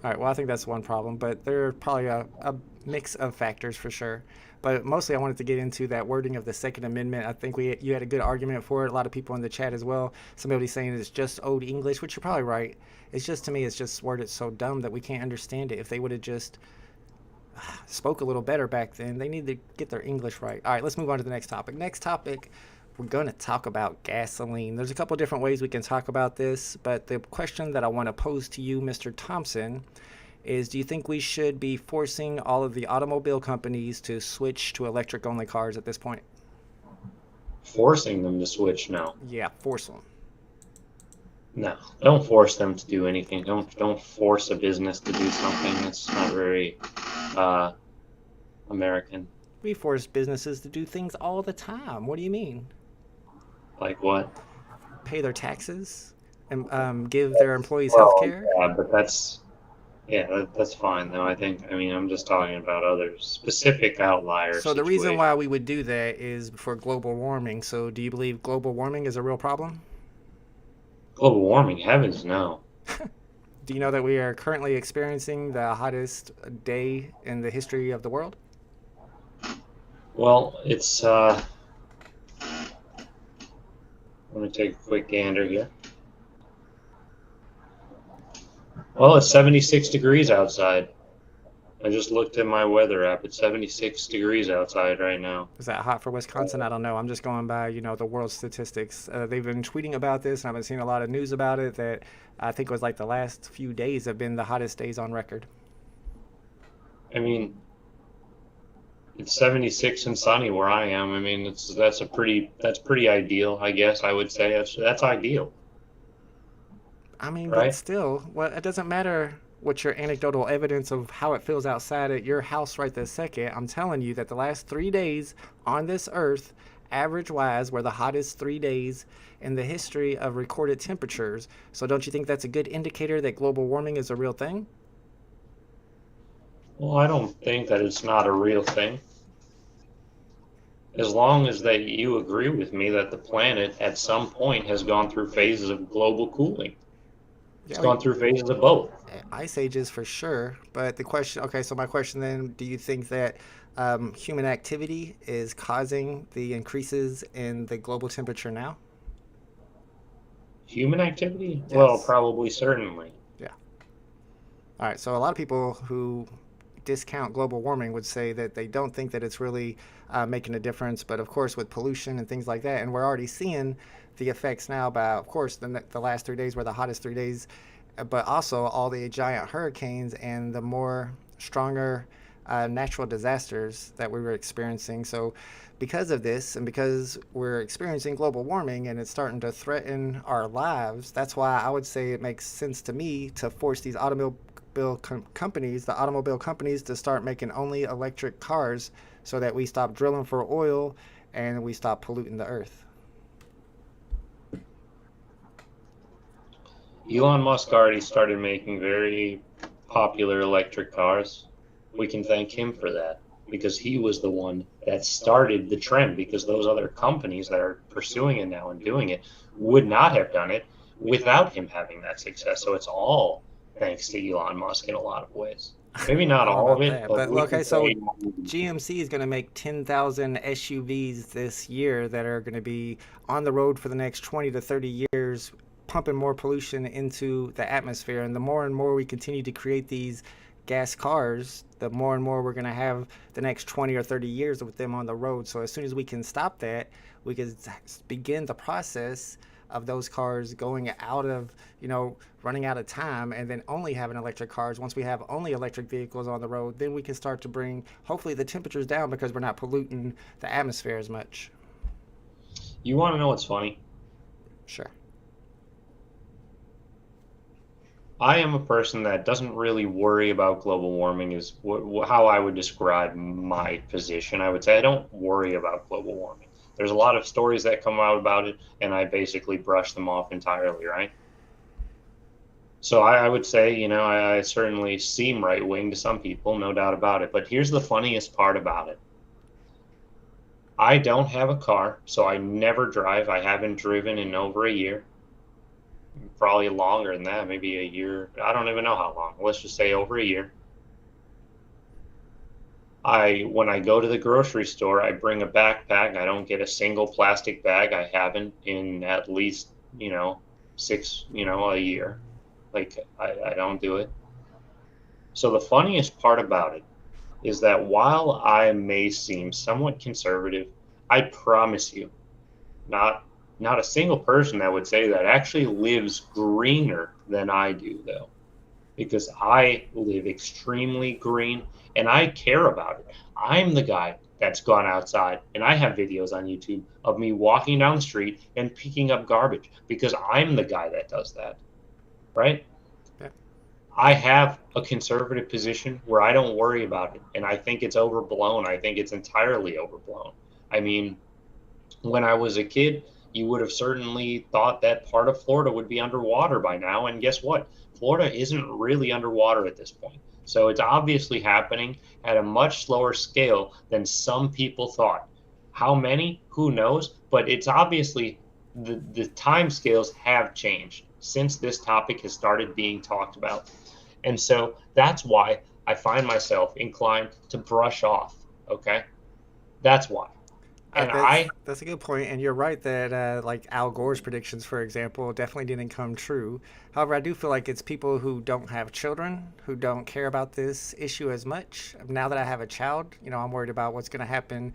All right, well, I think that's one problem, but there are probably a mix of factors for sure. But mostly I wanted to get into that wording of the Second Amendment. I think you had a good argument for it. A lot of people in the chat as well. Somebody saying it's just old English, which you're probably right. It's just, to me, it's just worded so dumb that we can't understand it. If they would have just spoke a little better back then, they need to get their English right. All right, let's move on to the next topic. Next topic, we're going to talk about gasoline. There's a couple different ways we can talk about this, but the question that I want to pose to you, Mr. Thompson, is do you think we should be forcing all of the automobile companies to switch to electric-only cars at this point?
Forcing them to switch? No.
Yeah, force them.
No. Don't force them to do anything. Don't force a business to do something. That's not very American.
We force businesses to do things all the time. What do you mean?
Like what?
Pay their taxes and give their employees health care?
Yeah, but that's fine though. I mean, I'm just talking about other specific outliers.
So the reason why we would do that is for global warming. So do you believe global warming is a real problem?
Global warming, heavens no.
Do you know that we are currently experiencing the hottest day in the history of the world?
Well, it's let me take a quick gander here. Well, it's 76 degrees outside. I just looked at my weather app. It's 76 degrees outside right now.
Is that hot for Wisconsin? I don't know. I'm just going by, the world statistics. They've been tweeting about this, and I've been seeing a lot of news about it that I think it was like the last few days have been the hottest days on record.
I mean, it's 76 and sunny where I am. I mean, that's pretty ideal, I guess I would say. That's ideal.
I mean,
right?
But still, well, it doesn't matter what your anecdotal evidence of how it feels outside at your house right this second. I'm telling you that the last 3 days on this earth, average-wise, were the hottest 3 days in the history of recorded temperatures. So don't you think that's a good indicator that global warming is a real thing?
Well, I don't think that it's not a real thing. As long as that you agree with me that the planet at some point has gone through phases of global cooling. It's gone through phases of both.
Ice ages for sure. But the question, okay, so my question then, do you think that human activity is causing the increases in the global temperature now?
Human activity?
Yes.
Well, probably, certainly.
Yeah. All right, so a lot of people who discount global warming would say that they don't think that it's really making a difference. But of course, with pollution and things like that, and we're already seeing the effects now by, of course, the last 3 days were the hottest 3 days, but also all the giant hurricanes and the more stronger natural disasters that we were experiencing. So because of this, and because we're experiencing global warming and it's starting to threaten our lives, that's why I would say it makes sense to me to force these automobile companies to start making only electric cars, so that we stop drilling for oil and we stop polluting the earth.
Elon Musk already started making very popular electric cars. We can thank him for that, because he was the one that started the trend, because those other companies that are pursuing it now and doing it would not have done it without him having that success. So it's all thanks to Elon Musk in a lot of ways. Maybe not all of it, but
okay, so GMC is going to make 10,000 SUVs this year that are going to be on the road for the next 20 to 30 years, pumping more pollution into the atmosphere. And the more and more we continue to create these gas cars, the more and more we're going to have the next 20 or 30 years with them on the road. So as soon as we can stop that, we can begin the process of those cars going out of, running out of time, and then only having electric cars. Once we have only electric vehicles on the road, then we can start to bring, hopefully, the temperatures down, because we're not polluting the atmosphere as much.
You want to know what's funny?
Sure.
I am a person that doesn't really worry about global warming, is how I would describe my position. I would say I don't worry about global warming. There's a lot of stories that come out about it, and I basically brush them off entirely, right? So I would say, I certainly seem right-wing to some people, no doubt about it. But here's the funniest part about it. I don't have a car, so I never drive. I haven't driven in over a year. Probably longer than that, maybe a year. I don't even know how long. Let's just say over a year. When I go to the grocery store, I bring a backpack. I don't get a single plastic bag. I haven't in at least, 6, a year. Like, I don't do it. So the funniest part about it is that while I may seem somewhat conservative, I promise you, not a single person that would say that actually lives greener than I do, though, because I live extremely green and I care about it. I'm the guy that's gone outside, and I have videos on YouTube of me walking down the street and picking up garbage, because I'm the guy that does that, right?
Yeah.
I have a conservative position where I don't worry about it, and I think it's overblown. I think it's entirely overblown. I mean, when I was a kid, you would have certainly thought that part of Florida would be underwater by now. And guess what? Florida isn't really underwater at this point. So it's obviously happening at a much slower scale than some people thought. How many? Who knows? But it's obviously the time scales have changed since this topic has started being talked about. And so that's why I find myself inclined to brush off. Okay? That's why. And
that's a good point, and you're right that like Al Gore's predictions, for example, definitely didn't come true. However, I do feel like it's people who don't have children, who don't care about this issue as much. Now that I have a child, I'm worried about what's going to happen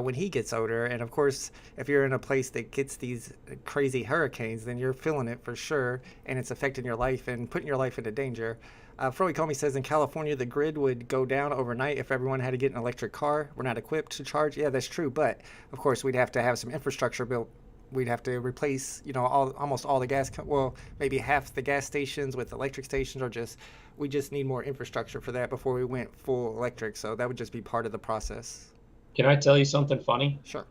when he gets older. And of course, if you're in a place that gets these crazy hurricanes, then you're feeling it for sure, and it's affecting your life and putting your life into danger. Froey Comey says in California, the grid would go down overnight if everyone had to get an electric car. We're not equipped to charge. Yeah, that's true. But, of course, we'd have to have some infrastructure built. We'd have to replace, almost all the maybe half the gas stations with electric stations, or we just need more infrastructure for that before we went full electric. So that would just be part of the process.
Can I tell you something funny?
Sure.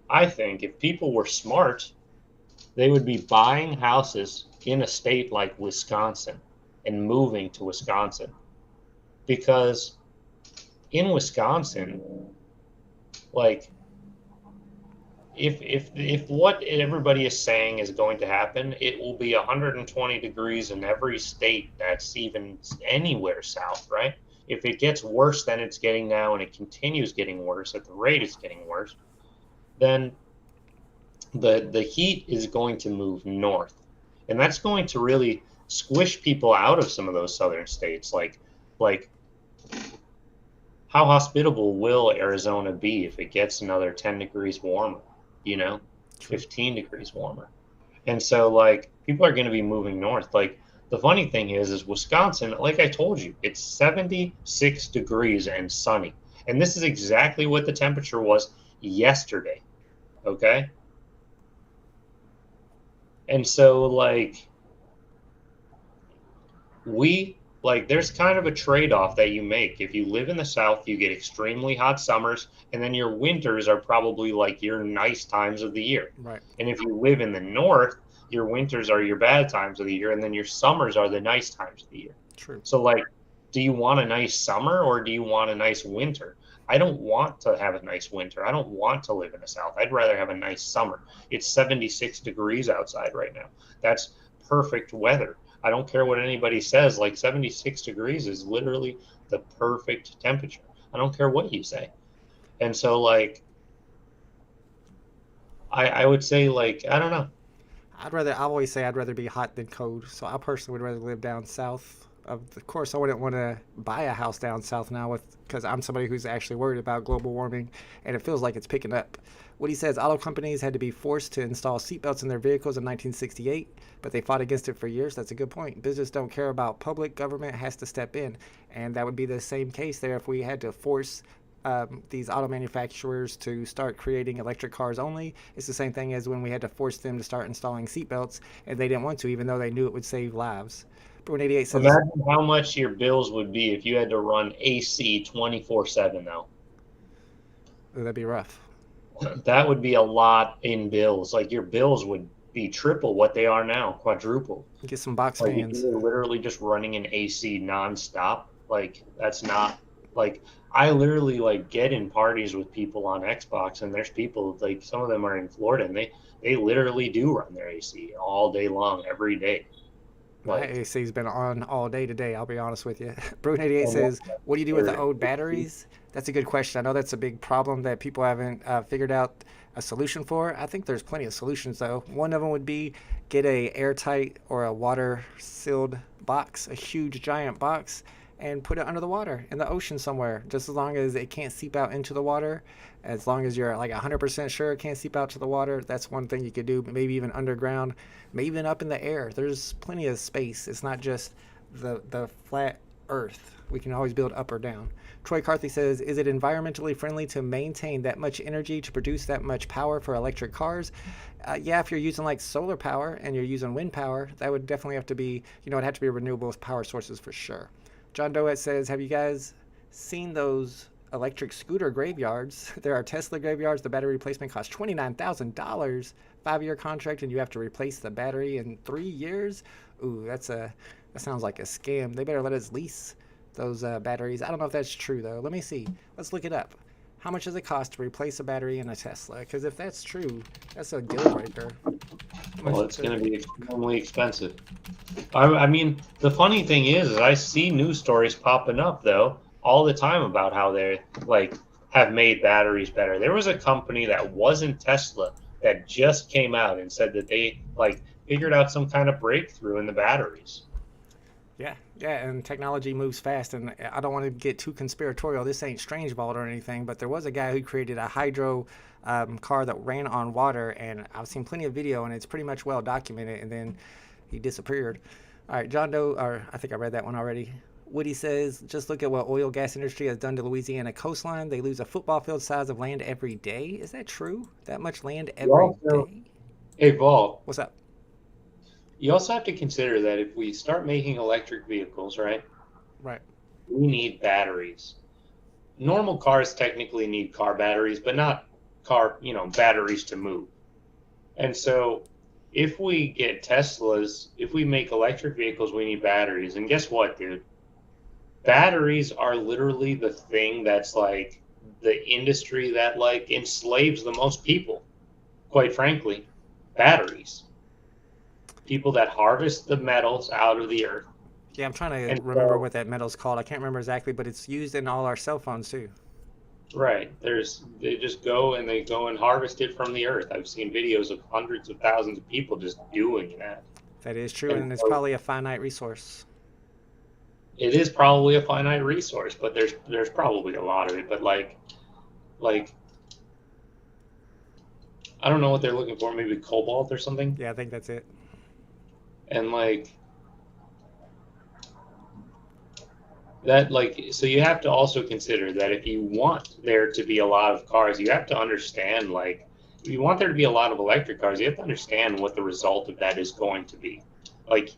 I think if people were smart, they would be buying houses in a state like Wisconsin and moving to Wisconsin, because in Wisconsin, like, if what everybody is saying is going to happen, it will be 120 degrees in every state that's even anywhere south, right? If it gets worse than it's getting now, and it continues getting worse at the rate it's getting worse, then the heat is going to move north. And that's going to really squish people out of some of those southern states. Like how hospitable will Arizona be if it gets another 10 degrees warmer, 15 degrees warmer? And so, like, people are going to be moving north. Like, the funny thing is Wisconsin, like I told you, it's 76 degrees and sunny. And this is exactly what the temperature was yesterday. Okay? And so, like, there's kind of a trade-off that you make. If you live in the South, you get extremely hot summers, and then your winters are probably like your nice times of the year.
Right.
And if you live in the North, your winters are your bad times of the year, and then your summers are the nice times of the year.
True.
So, like, do you want a nice summer or do you want a nice winter? I don't want to have a nice winter. I don't want to live in the South. I'd rather have a nice summer. It's 76 degrees outside right now. That's perfect weather. I don't care what anybody says. Like, 76 degrees is literally the perfect temperature. I don't care what you say. And so, like, I would say, like, I don't know.
I always say I'd rather be hot than cold. So I personally would rather live down south. Of course, I wouldn't want to buy a house down south now because I'm somebody who's actually worried about global warming, and it feels like it's picking up. What he says, auto companies had to be forced to install seatbelts in their vehicles in 1968, but they fought against it for years. That's a good point. Business don't care about public. Government has to step in, and that would be the same case there if we had to force these auto manufacturers to start creating electric cars only. It's the same thing as when we had to force them to start installing seatbelts, and they didn't want to, even though they knew it would save lives. Bruin 88 says,
imagine how much your bills would be if you had to run AC 24/7 though.
That'd be rough.
That would be a lot in bills. Like, your bills would be triple what they are now, quadruple.
Get some box
Like,
fans.
if you're literally just running an AC nonstop, like, that's not, like, I literally, like, get in parties with people on Xbox, and there's people, like, some of them are in Florida, and they literally do run their AC all day long, every day.
My AC's been on all day today, I'll be honest with you. Bruin 88 says, what do you do with the old batteries? That's a good question. I know that's a big problem that people haven't figured out a solution for. I think there's plenty of solutions, though. One of them would be get a airtight or a water-sealed box, a huge, giant box, and put it under the water in the ocean somewhere, just as long as it can't seep out into the water. As long as you're like 100% sure it can't seep out to the water, that's one thing you could do. Maybe even underground, maybe even up in the air. There's plenty of space. It's not just the flat earth. We can always build up or down. Troy Carthy says, is it environmentally friendly to maintain that much energy to produce that much power for electric cars? Yeah, if you're using like solar power and you're using wind power, that would definitely have to be, it'd have to be renewable power sources for sure. John Doet says, have you guys seen those electric scooter graveyards? There are Tesla graveyards. The battery replacement costs $29,000, 5-year contract, and you have to replace the battery in 3 years. Ooh, that sounds like a scam. They better let us lease those batteries. I don't know if that's true though. Let me see. Let's look it up. How much does it cost to replace a battery in a Tesla? Because if that's true, that's a deal breaker.
Well, it's going to be extremely expensive. I mean, the funny thing is I see news stories popping up though all the time about how they like have made batteries better. There was a company that wasn't Tesla that just came out and said that they like figured out some kind of breakthrough in the batteries.
Yeah, and technology moves fast, and I don't want to get too conspiratorial. This ain't Strange Vault or anything, but there was a guy who created a hydro car that ran on water, and I've seen plenty of video, and it's pretty much well documented, and then he disappeared. All right, John Doe, or I think I read that one already. Woody says, just look at what oil gas industry has done to Louisiana coastline. They lose a football field size of land every day. Is that true? That much land every day?
Hey, Vol.
What's up?
You also have to consider that if we start making electric vehicles, right?
Right.
We need batteries. Normal cars technically need car batteries, but not batteries to move. And so if we get Teslas, if we make electric vehicles, we need batteries. And guess what, dude? Batteries are literally the thing that's like the industry that like enslaves the most people, quite frankly. Batteries. People that harvest the metals out of the earth.
Yeah, I'm trying to remember what that metal's called. I can't remember exactly, but it's used in all our cell phones too.
Right. They just go and harvest it from the earth. I've seen videos of hundreds of thousands of people just doing that.
That is true, and it's probably a finite resource.
It is probably a finite resource, but there's probably a lot of it. But like I don't know what they're looking for, maybe cobalt or something.
Yeah, I think that's it.
And like that like so you have to also consider that if you want there to be a lot of cars, you have to understand like if you want there to be a lot of electric cars, you have to understand what the result of that is going to be. Like,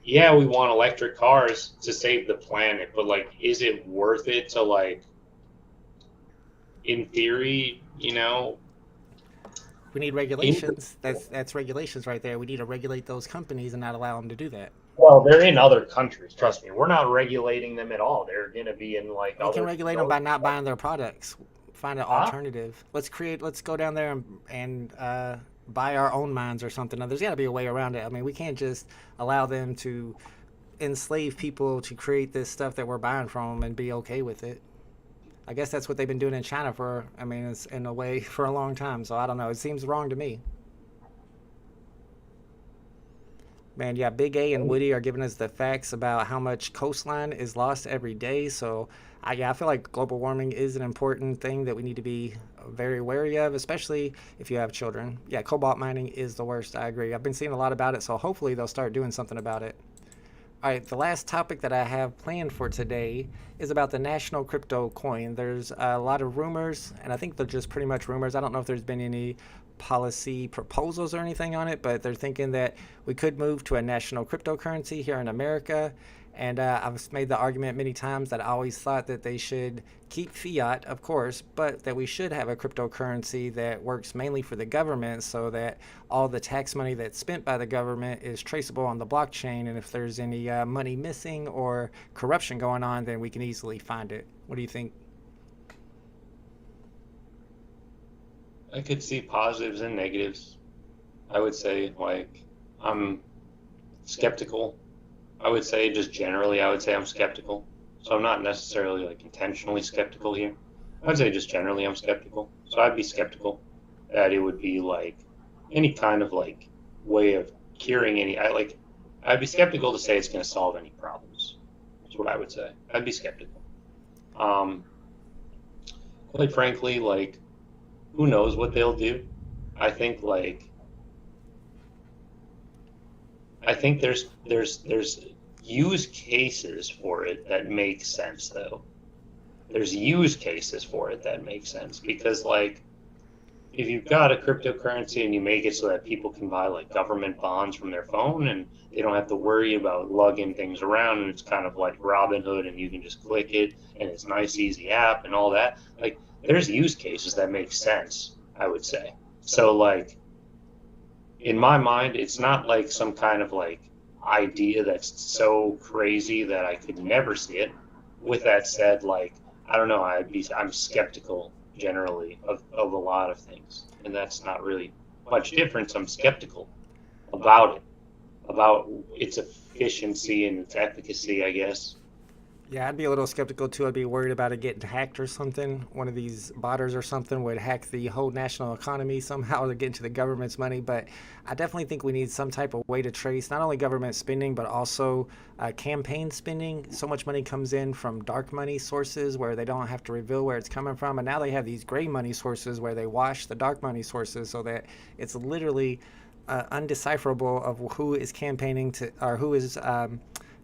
yeah, we want electric cars to save the planet, but like, is it worth it to like, in theory, you know?
We need regulations. That's regulations right there. We need to regulate those companies and not allow them to do that.
Well, they're in other countries. Trust me, we're not regulating them at all. They're going to be in like.
We can regulate them by not buying their products. Find an alternative. Let's go down there and buy our own mines or something. Now, there's got to be a way around it. I mean, we can't just allow them to enslave people to create this stuff that we're buying from them and be okay with it. I guess that's what they've been doing in China it's in a way for a long time. So I don't know. It seems wrong to me. Man, yeah, Big A and Woody are giving us the facts about how much coastline is lost every day. So, I feel like global warming is an important thing that we need to be very wary of, especially if you have children. Yeah, cobalt mining is the worst. I agree. I've been seeing a lot about it, so hopefully they'll start doing something about it. All right, the last topic that I have planned for today is about the national crypto coin. There's a lot of rumors, and I think they're just pretty much rumors. I don't know if there's been any policy proposals or anything on it, but they're thinking that we could move to a national cryptocurrency here in America. And I've made the argument many times that I always thought that they should keep fiat, of course, but that we should have a cryptocurrency that works mainly for the government so that all the tax money that's spent by the government is traceable on the blockchain. And if there's any money missing or corruption going on, then we can easily find it. What do you think?
I could see positives and negatives. I would say, like, I'm skeptical. I would say just generally, I would say I'm skeptical. So I'm not necessarily like intentionally skeptical here. I would say just generally I'm skeptical. So I'd be skeptical that it would be like any kind of like way of curing I'd be skeptical to say it's going to solve any problems. That's what I would say. I'd be skeptical. Quite frankly, like, who knows what they'll do? I think there's use cases for it that make sense though. There's use cases for it that make sense because like if you've got a cryptocurrency and you make it so that people can buy like government bonds from their phone and they don't have to worry about lugging things around and it's kind of like Robinhood and you can just click it and it's a nice easy app and all that, like there's use cases that make sense, I would say. So like in my mind, it's not like some kind of like idea that's so crazy that I could never see it. With that said, like, I don't know, I'm skeptical generally of a lot of things. And that's not really much difference. I'm skeptical about it, about its efficiency and its efficacy, I guess.
Yeah, I'd be a little skeptical too. I'd be worried about it getting hacked or something. One of these botters or something would hack the whole national economy somehow to get into the government's money. But I definitely think we need some type of way to trace not only government spending, but also campaign spending. So much money comes in from dark money sources where they don't have to reveal where it's coming from. And now they have these gray money sources where they wash the dark money sources so that it's literally undecipherable of who is campaigning to or who is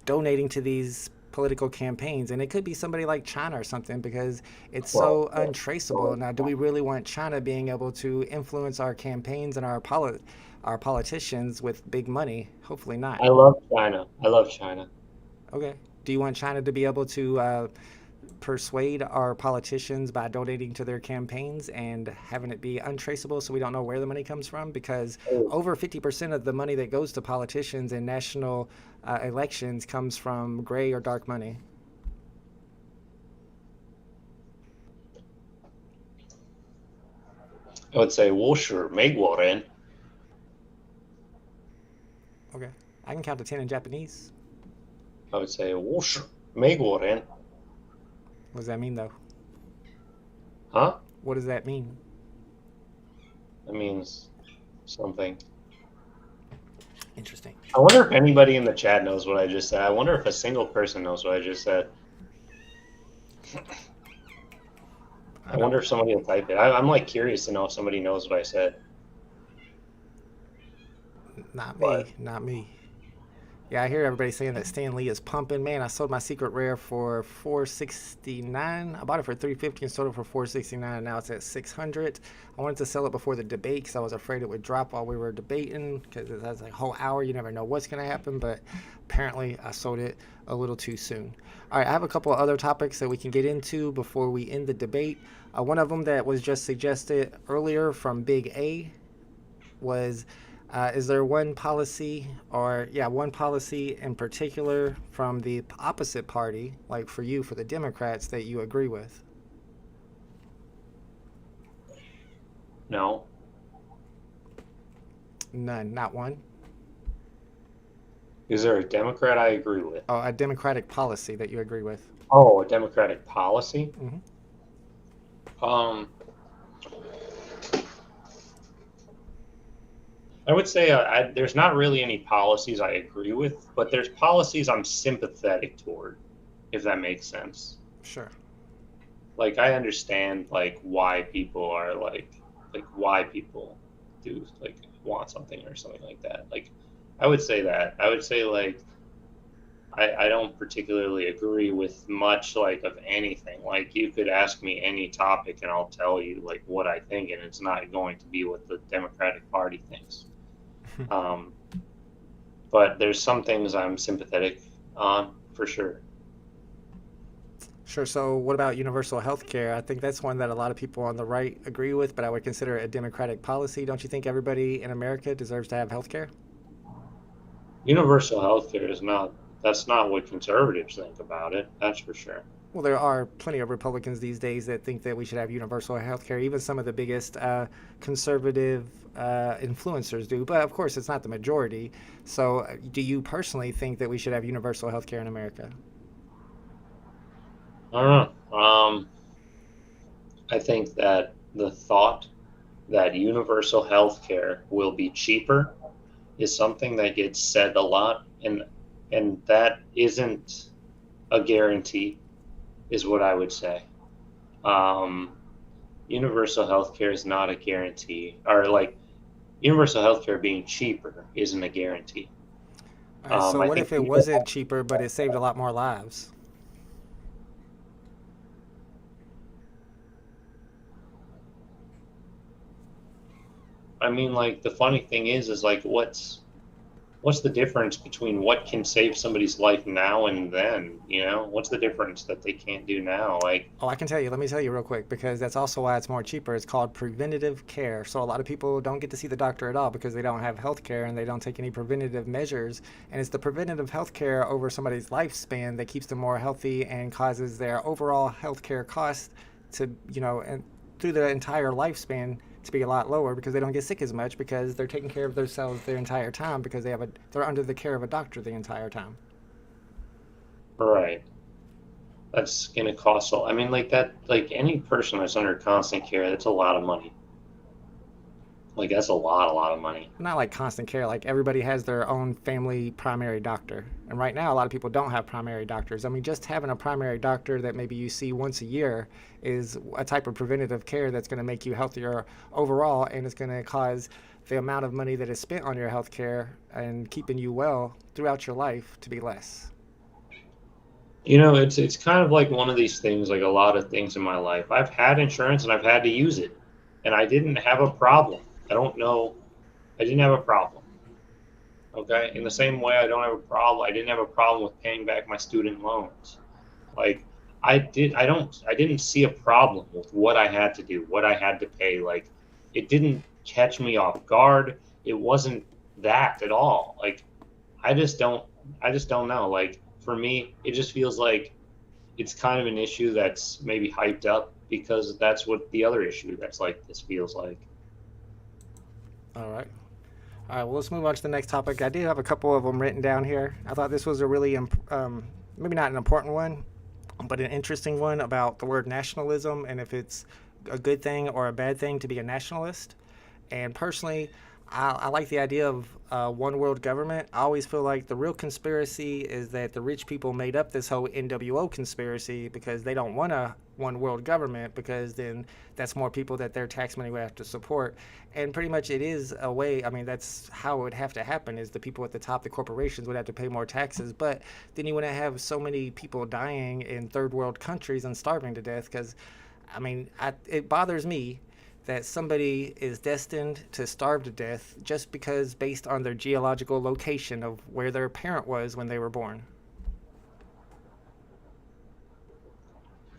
donating to these political campaigns. And it could be somebody like China or something because it's so untraceable. Now, do we really want China being able to influence our campaigns and our politicians with big money? Hopefully not.
I love China.
Okay. Do you want China to be able to persuade our politicians by donating to their campaigns and having it be untraceable so we don't know where the money comes from? Because over 50% of the money that goes to politicians in national elections comes from gray or dark money.
I would say, well, sure, make war in.
Okay. I can count to 10 in Japanese.
I would say, well, sure, make war in.
What does that mean, though?
Huh?
What does that mean?
That means something.
Interesting.
I wonder if anybody in the chat knows what I just said. I wonder if a single person knows what I just said. I wonder if somebody will type it. I'm like curious to know if somebody knows what I said.
Not me. Not me. Yeah, I hear everybody saying that Stan Lee is pumping. Man, I sold my secret rare for 469. I bought it for 350 and sold it for 469, and now it's at 600. I wanted to sell it before the debate because I was afraid it would drop while we were debating because that's a whole hour. You never know what's going to happen, but apparently I sold it a little too soon. All right, I have a couple of other topics that we can get into before we end the debate. One of them that was just suggested earlier from Big A was, is there one policy one policy in particular from the opposite party, like for you, for the Democrats, that you agree with?
No.
None, not one.
Is there a Democrat I agree with?
Oh, a Democratic policy that you agree with.
Oh, a Democratic policy?
Mhm.
I would say there's not really any policies I agree with, but there's policies I'm sympathetic toward, if that makes sense.
Sure.
Like, I understand, like, why people are, like why people do, like, want something or something like that. Like, I would say that. I would say, like, I don't particularly agree with much, like, of anything. Like, you could ask me any topic and I'll tell you, like, what I think, and it's not going to be what the Democratic Party thinks. But there's some things I'm sympathetic on, for sure.
Sure. So what about universal health care? I think that's one that a lot of people on the right agree with, but I would consider it a Democratic policy. Don't you think everybody in America deserves to have health care?
Universal health care that's not what conservatives think about it, that's for sure.
Well, there are plenty of Republicans these days that think that we should have universal health care. Even some of the biggest conservative influencers do. But of course, it's not the majority. So do you personally think that we should have universal health care in America?
I don't know. I think that the thought that universal health care will be cheaper is something that gets said a lot, and that isn't a guarantee, is what I would say. Universal health care is not a guarantee, or like universal health care being cheaper isn't a guarantee.
All right, so what if it wasn't cheaper, but it saved a lot more lives?
I mean, like, the funny thing is like, what's the difference between what can save somebody's life now and then? You know, what's the difference that they can't do now? Like,
Oh, I can tell you. Let me tell you real quick, because that's also why it's more cheaper. It's called preventative care. So a lot of people don't get to see the doctor at all because they don't have health care and they don't take any preventative measures. And it's the preventative health care over somebody's lifespan that keeps them more healthy and causes their overall health care cost to, and through the entire lifespan to be a lot lower because they don't get sick as much because they're taking care of themselves their entire time because they're under the care of a doctor the entire time.
right, that's gonna cost I mean, like that, like any person that's under constant care, that's a lot of money. Like, that's a lot of money.
Not like constant care, like everybody has their own family primary doctor. And right now, a lot of people don't have primary doctors. I mean, just having a primary doctor that maybe you see once a year is a type of preventative care that's going to make you healthier overall, and it's going to cause the amount of money that is spent on your health care and keeping you well throughout your life to be less.
You know, it's kind of like one of these things, like a lot of things in my life. I've had insurance and I've had to use it, and I didn't have a problem. I don't know. I didn't have a problem. Okay. In the same way, I didn't have a problem with paying back my student loans. Like, I didn't see a problem with what I had to do, what I had to pay. Like, it didn't catch me off guard. It wasn't that at all. Like, I just don't know. Like, for me, it just feels like it's kind of an issue that's maybe hyped up because that's what the other issue that's like this feels like.
All right. Well, let's move on to the next topic. I did have a couple of them written down here. I thought this was a really, maybe not an important one, but an interesting one about the word nationalism and if it's a good thing or a bad thing to be a nationalist. And personally, I like the idea of one world government. I always feel like the real conspiracy is that the rich people made up this whole NWO conspiracy because they don't want a one world government, because then that's more people that their tax money would have to support. And pretty much it is a way, I mean, that's how it would have to happen, is the people at the top, the corporations, would have to pay more taxes. But then you wouldn't have so many people dying in third world countries and starving to death, because, I mean, it bothers me that somebody is destined to starve to death just because based on their geological location of where their parent was when they were born.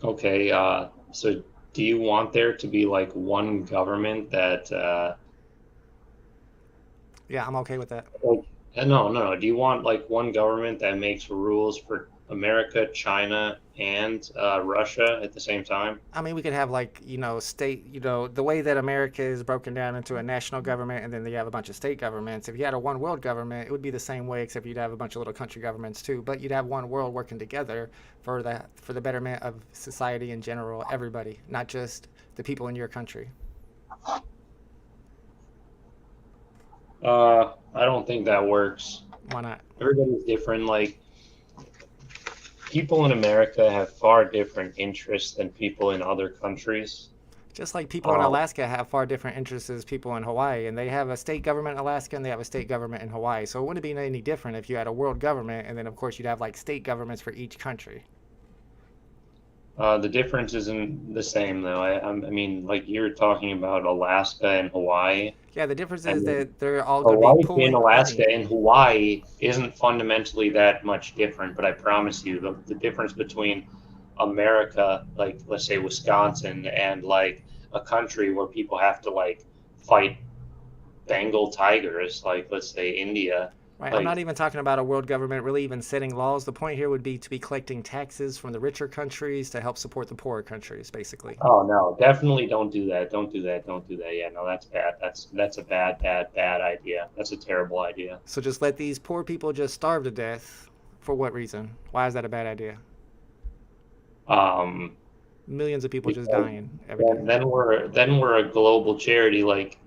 Okay, so do you want there to be like one government that
Yeah, I'm okay with that.
like, no. Do you want like one government that makes rules for America, China, and Russia at the same time?
I mean, we could have like, state, the way that America is broken down into a national government and then you have a bunch of state governments. If you had a one world government, it would be the same way, except you'd have a bunch of little country governments too. But you'd have one world working together for the betterment of society in general, everybody, not just the people in your country.
I don't think that works.
Why not?
Everybody's different. Like people in America have far different interests than people in other countries.
Just like people in Alaska have far different interests as people in Hawaii, and they have a state government in Alaska and they have a state government in Hawaii. So it wouldn't be any different if you had a world government, and then of course you'd have like state governments for each country.
The difference isn't the same though. I mean, like you're talking about Alaska and Hawaii.
Yeah, the difference is
And
that they're all going to
Hawaii
be pulling
and Alaska
money.
and Hawaii isn't fundamentally that much different, but I promise you the difference between America, like let's say Wisconsin, and like a country where people have to like fight Bengal tigers, like let's say India.
Right, I'm
Like,
not even talking about a world government really even setting laws. The point here would be to be collecting taxes from the richer countries to help support the poorer countries, basically.
oh no, definitely don't do that. Don't do that. Don't do that. Yeah, no, that's bad. That's a bad idea. That's a terrible idea.
So just let these poor people just starve to death. For what reason? Why is that a bad idea?
Um,
Millions of people just
because
dying every
then,
day.
then we're a global charity. Like,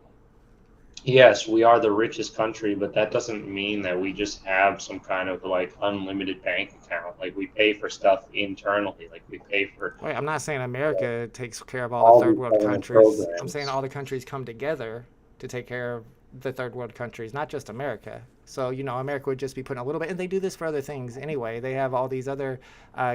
yes, we are the richest country, but that doesn't mean that we just have some kind of like unlimited bank account. Like we pay for stuff internally. Like we pay for
Wait, I'm not saying America takes care of all
all
the third
these
world
government
countries. I'm saying
programs.
all the countries come together to take care of the third world countries, not just America. So, America would just be putting a little bit, and they do this for other things anyway. They have all these other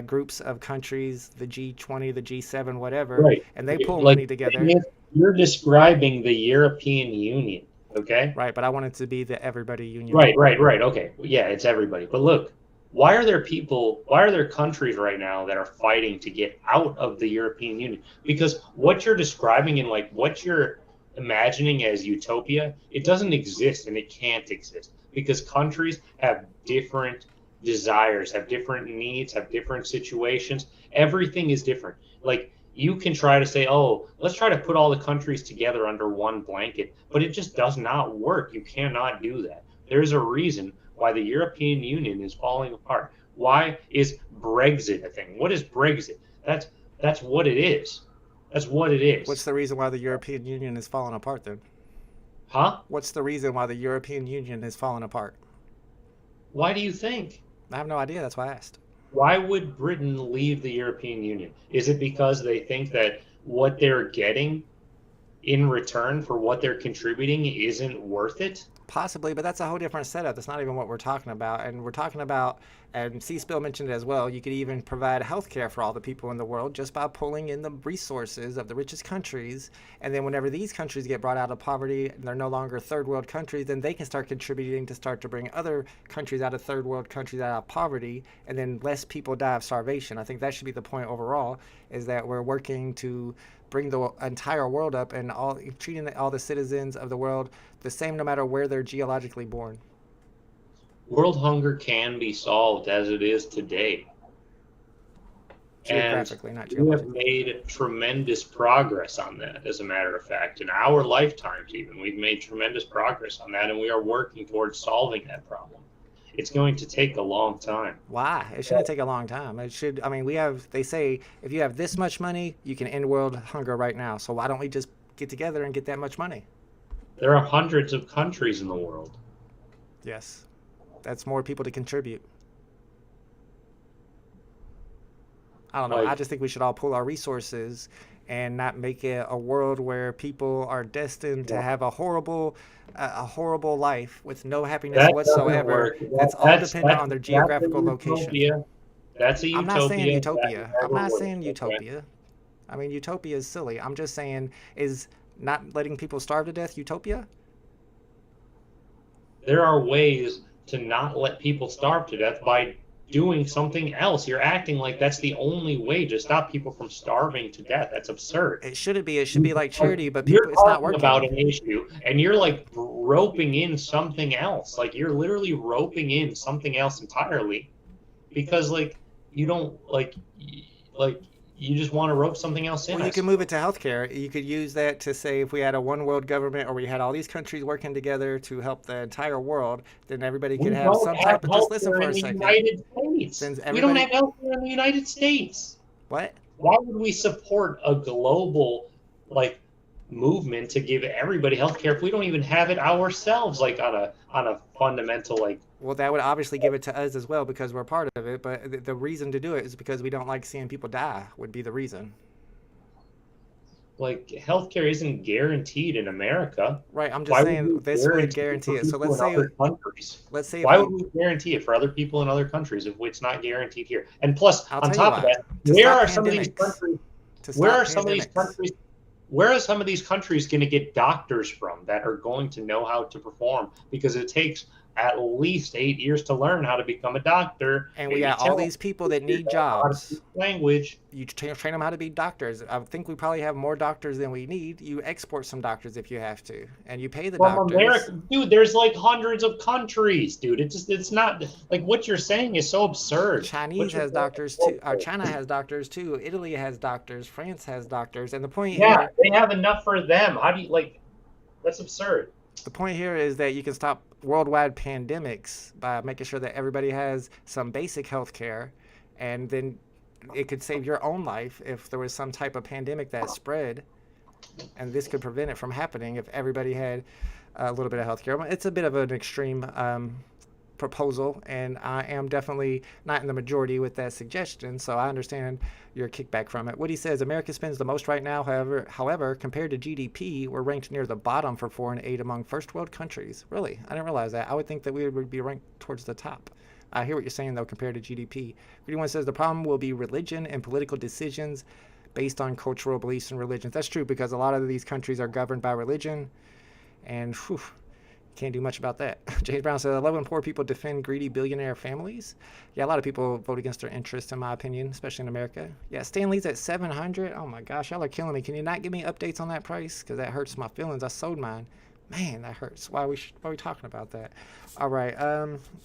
groups of countries, the G20, the G7, whatever,
Right.
and they pull
Like
money
the
together.
thing is, you're describing the European Union, okay?
Right, but I want it to be the everybody union.
Right. Okay. Yeah, it's everybody. But look, why are there countries right now that are fighting to get out of the European Union? Because what you're describing and like what you're imagining as utopia, it doesn't exist and it can't exist because countries have different desires, have different needs, have different situations. Everything is different. Like you can try to say, oh, let's try to put all the countries together under one blanket, but it just does not work. You cannot do that. There's a reason why the European Union is falling apart. Why is Brexit a thing? What is Brexit? That's what it is. That's what it is.
What's the reason why the European Union is falling apart then?
Huh?
What's the reason why the European Union is falling apart?
Why do you think?
I have no idea. That's why I asked.
Why would Britain leave the European Union? Is it because they think that what they're getting in return for what they're contributing isn't worth it?
Possibly, but that's a whole different setup. That's not even what we're talking about. And we're talking about, and C-Spill mentioned it as well, you could even provide health care for all the people in the world just by pulling in the resources of the richest countries. And then whenever these countries get brought out of poverty and they're no longer third world countries, then they can start contributing to start to bring other countries out of third world countries out of poverty, and then less people die of starvation. I think that should be the point overall, is that we're working to bring the entire world up and treating all the citizens of the world the same no matter where they're geologically born.
World hunger can be solved as it is today.
Geographically,
And
not
we have
geologically.
made tremendous progress on that, as a matter of fact. In our lifetimes, even, we've made tremendous progress on that, and we are working towards solving that problem. It's going to take a long time.
Why? It shouldn't take a long time. It should, I mean, they say if you have this much money, you can end world hunger right now. So why don't we just get together and get that much money?
There are hundreds of countries in the world.
Yes. That's more people to contribute. I don't know. I just think we should all pool our resources and not make it a world where people are destined to have a horrible life with no happiness
That
whatsoever. That's all dependent on their geographical location.
That's a utopia.
I'm not saying utopia.
That
I'm not
never
saying
works,
utopia. I mean, utopia is silly. I'm just saying, is not letting people starve to death utopia?
There are ways to not let people starve to death by doing something else. You're acting like that's the only way to stop people from starving to death. That's absurd.
It shouldn't be. It should be like charity, but
You're
people, it's not
talking
working.
about an issue, and you're like roping in something else. Like you're literally roping in something else entirely, because like you don't like you just want to rope something else in.
Well, you can move it to healthcare. You could use that to say if we had a one world government or we had all these countries working together to help the entire world, then everybody could have some type of. Just listen for a second.
United States. We don't have healthcare in the United States.
What?
Why would we support a global like movement to give everybody healthcare if we don't even have it ourselves? Like on a fundamental like.
Well, that would obviously give it to us as well because we're part of it. But the reason to do it is because we don't like seeing people die. Would be the reason.
Like healthcare isn't guaranteed in America.
Right. I'm just saying this would guarantee it. So let's say
why would we guarantee it for other people in other countries if it's not guaranteed here? And plus, on top of that, where are some of these countries? Where are some of these countries? Where are some of these countries going to get doctors from that are going to know how to perform? Because it takes at least 8 years to learn how to become a doctor.
And we got all these people that need jobs.
Language.
You train them how to be doctors. I think we probably have more doctors than we need. You export some doctors if you have to, and you pay the doctors.
America, dude, there's like hundreds of countries, dude. It's not like what you're saying is so absurd.
Chinese has doctors too. China has doctors too. Italy has doctors. France has doctors. And the point
here, they have enough for them. How do you like? That's absurd.
The point here is that you can stop worldwide pandemics by making sure that everybody has some basic health care, and then it could save your own life if there was some type of pandemic that spread, and this could prevent it from happening if everybody had a little bit of health care. It's a bit of an extreme proposal, and I am definitely not in the majority with that suggestion, so I understand your kickback from it. Woody says America spends the most right now. However, compared to GDP, we're ranked near the bottom for foreign aid among first world countries. Really? I didn't realize that. I would think that we would be ranked towards the top. I hear what you're saying, though, compared to GDP. Rudy1 says the problem will be religion and political decisions based on cultural beliefs and religions. That's true, because a lot of these countries are governed by religion, and whew, can't do much about that. James Brown says, I love when poor people defend greedy billionaire families. Yeah, a lot of people vote against their interests, in my opinion, especially in America. Yeah, Stan Lee's at 700. Oh my gosh, y'all are killing me. Can you not give me updates on that price? Because that hurts my feelings. I sold mine. Man, that hurts. Why are we talking about that? All right,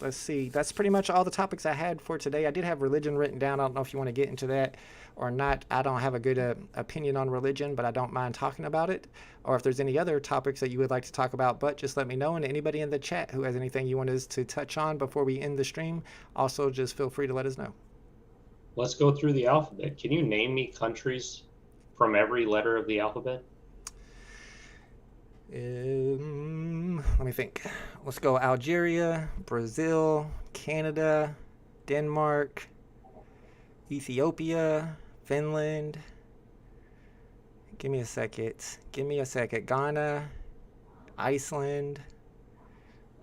let's see. That's pretty much all the topics I had for today. I did have religion written down. I don't know if you want to get into that or not. I don't have a good opinion on religion, but I don't mind talking about it. Or if there's any other topics that you would like to talk about, but just let me know. And anybody in the chat who has anything you want us to touch on before we end the stream, also just feel free to let us know.
Let's go through the alphabet. Can you name me countries from every letter of the alphabet?
Let me think. Let's go Algeria, Brazil, Canada, Denmark, Ethiopia, Finland. Give me a second. Ghana, Iceland.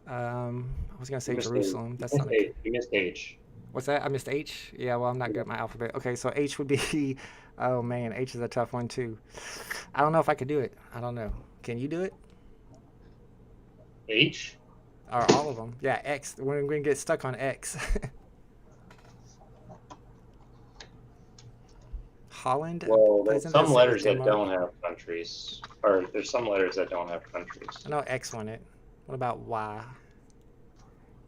I was going to say Jerusalem. That's not
you missed H.
What's that? I missed H? Yeah, well, I'm not good at my alphabet. Okay, so H would be, oh man, H is a tough one too. I don't know if I could do it. I don't know. Can you do it?
H?
Or all of them. Yeah, X. We're going to get stuck on X. Holland?
Well, there's some letters that don't have countries. Or there's some letters that don't have countries.
I know X won it. What about Y?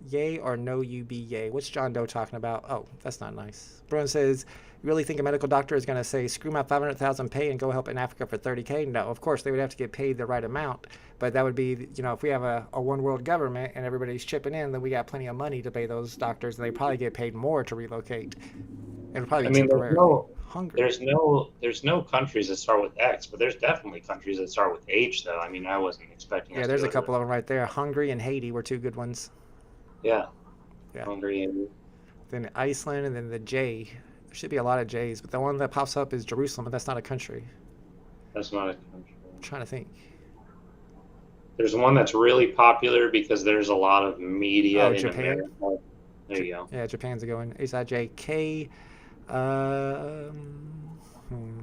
Yay or no you be yay? What's John Doe talking about? Oh, that's not nice. Bruin says, you really think a medical doctor is going to say, screw my $500,000 pay and go help in Africa for $30K? No, of course, they would have to get paid the right amount. But that would be, you know, if we have a one world government and everybody's chipping in, then we got plenty of money to pay those doctors, and they probably get paid more to relocate. It'll probably
I
be
mean,
temporarily. Hungary.
there's no countries that start with X, but there's definitely countries that start with H, though. I mean, I wasn't expecting
Yeah,
us to
there's a
go to,
couple of them right there. Hungary and Haiti were two good ones.
yeah,
Yeah.
Hungary and
Then Iceland, and then the J. There should be a lot of J's, but the one that pops up is Jerusalem, but that's not a country.
that's not a country.
I'm trying to think.
There's one that's really popular because there's a lot of media
Oh,
in
Japan.
America. There you go.
Yeah, Japan's a good one. H-I-J-K. Um, hmm.